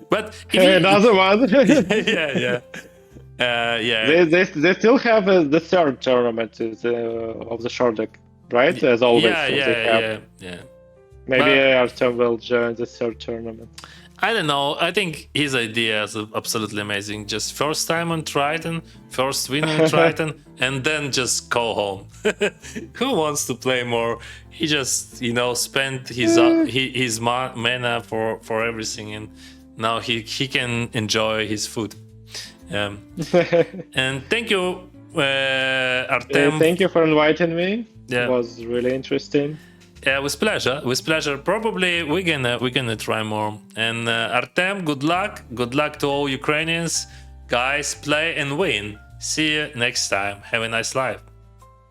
But another one. yeah. They still have the third tournament of the short deck, right? As always. Yeah. Maybe Artem will join the third tournament. I don't know. I think his idea is absolutely amazing. Just first time on Triton, first win on Triton, and then just go home. Who wants to play more? He just, spent his mana for everything, and now he can enjoy his food. And thank you, Artem. Thank you for inviting me. Yeah. It was really interesting. Yeah, with pleasure. Probably we're gonna try more. And Artem, good luck to all Ukrainians. Guys, play and win. See you next time. Have a nice life.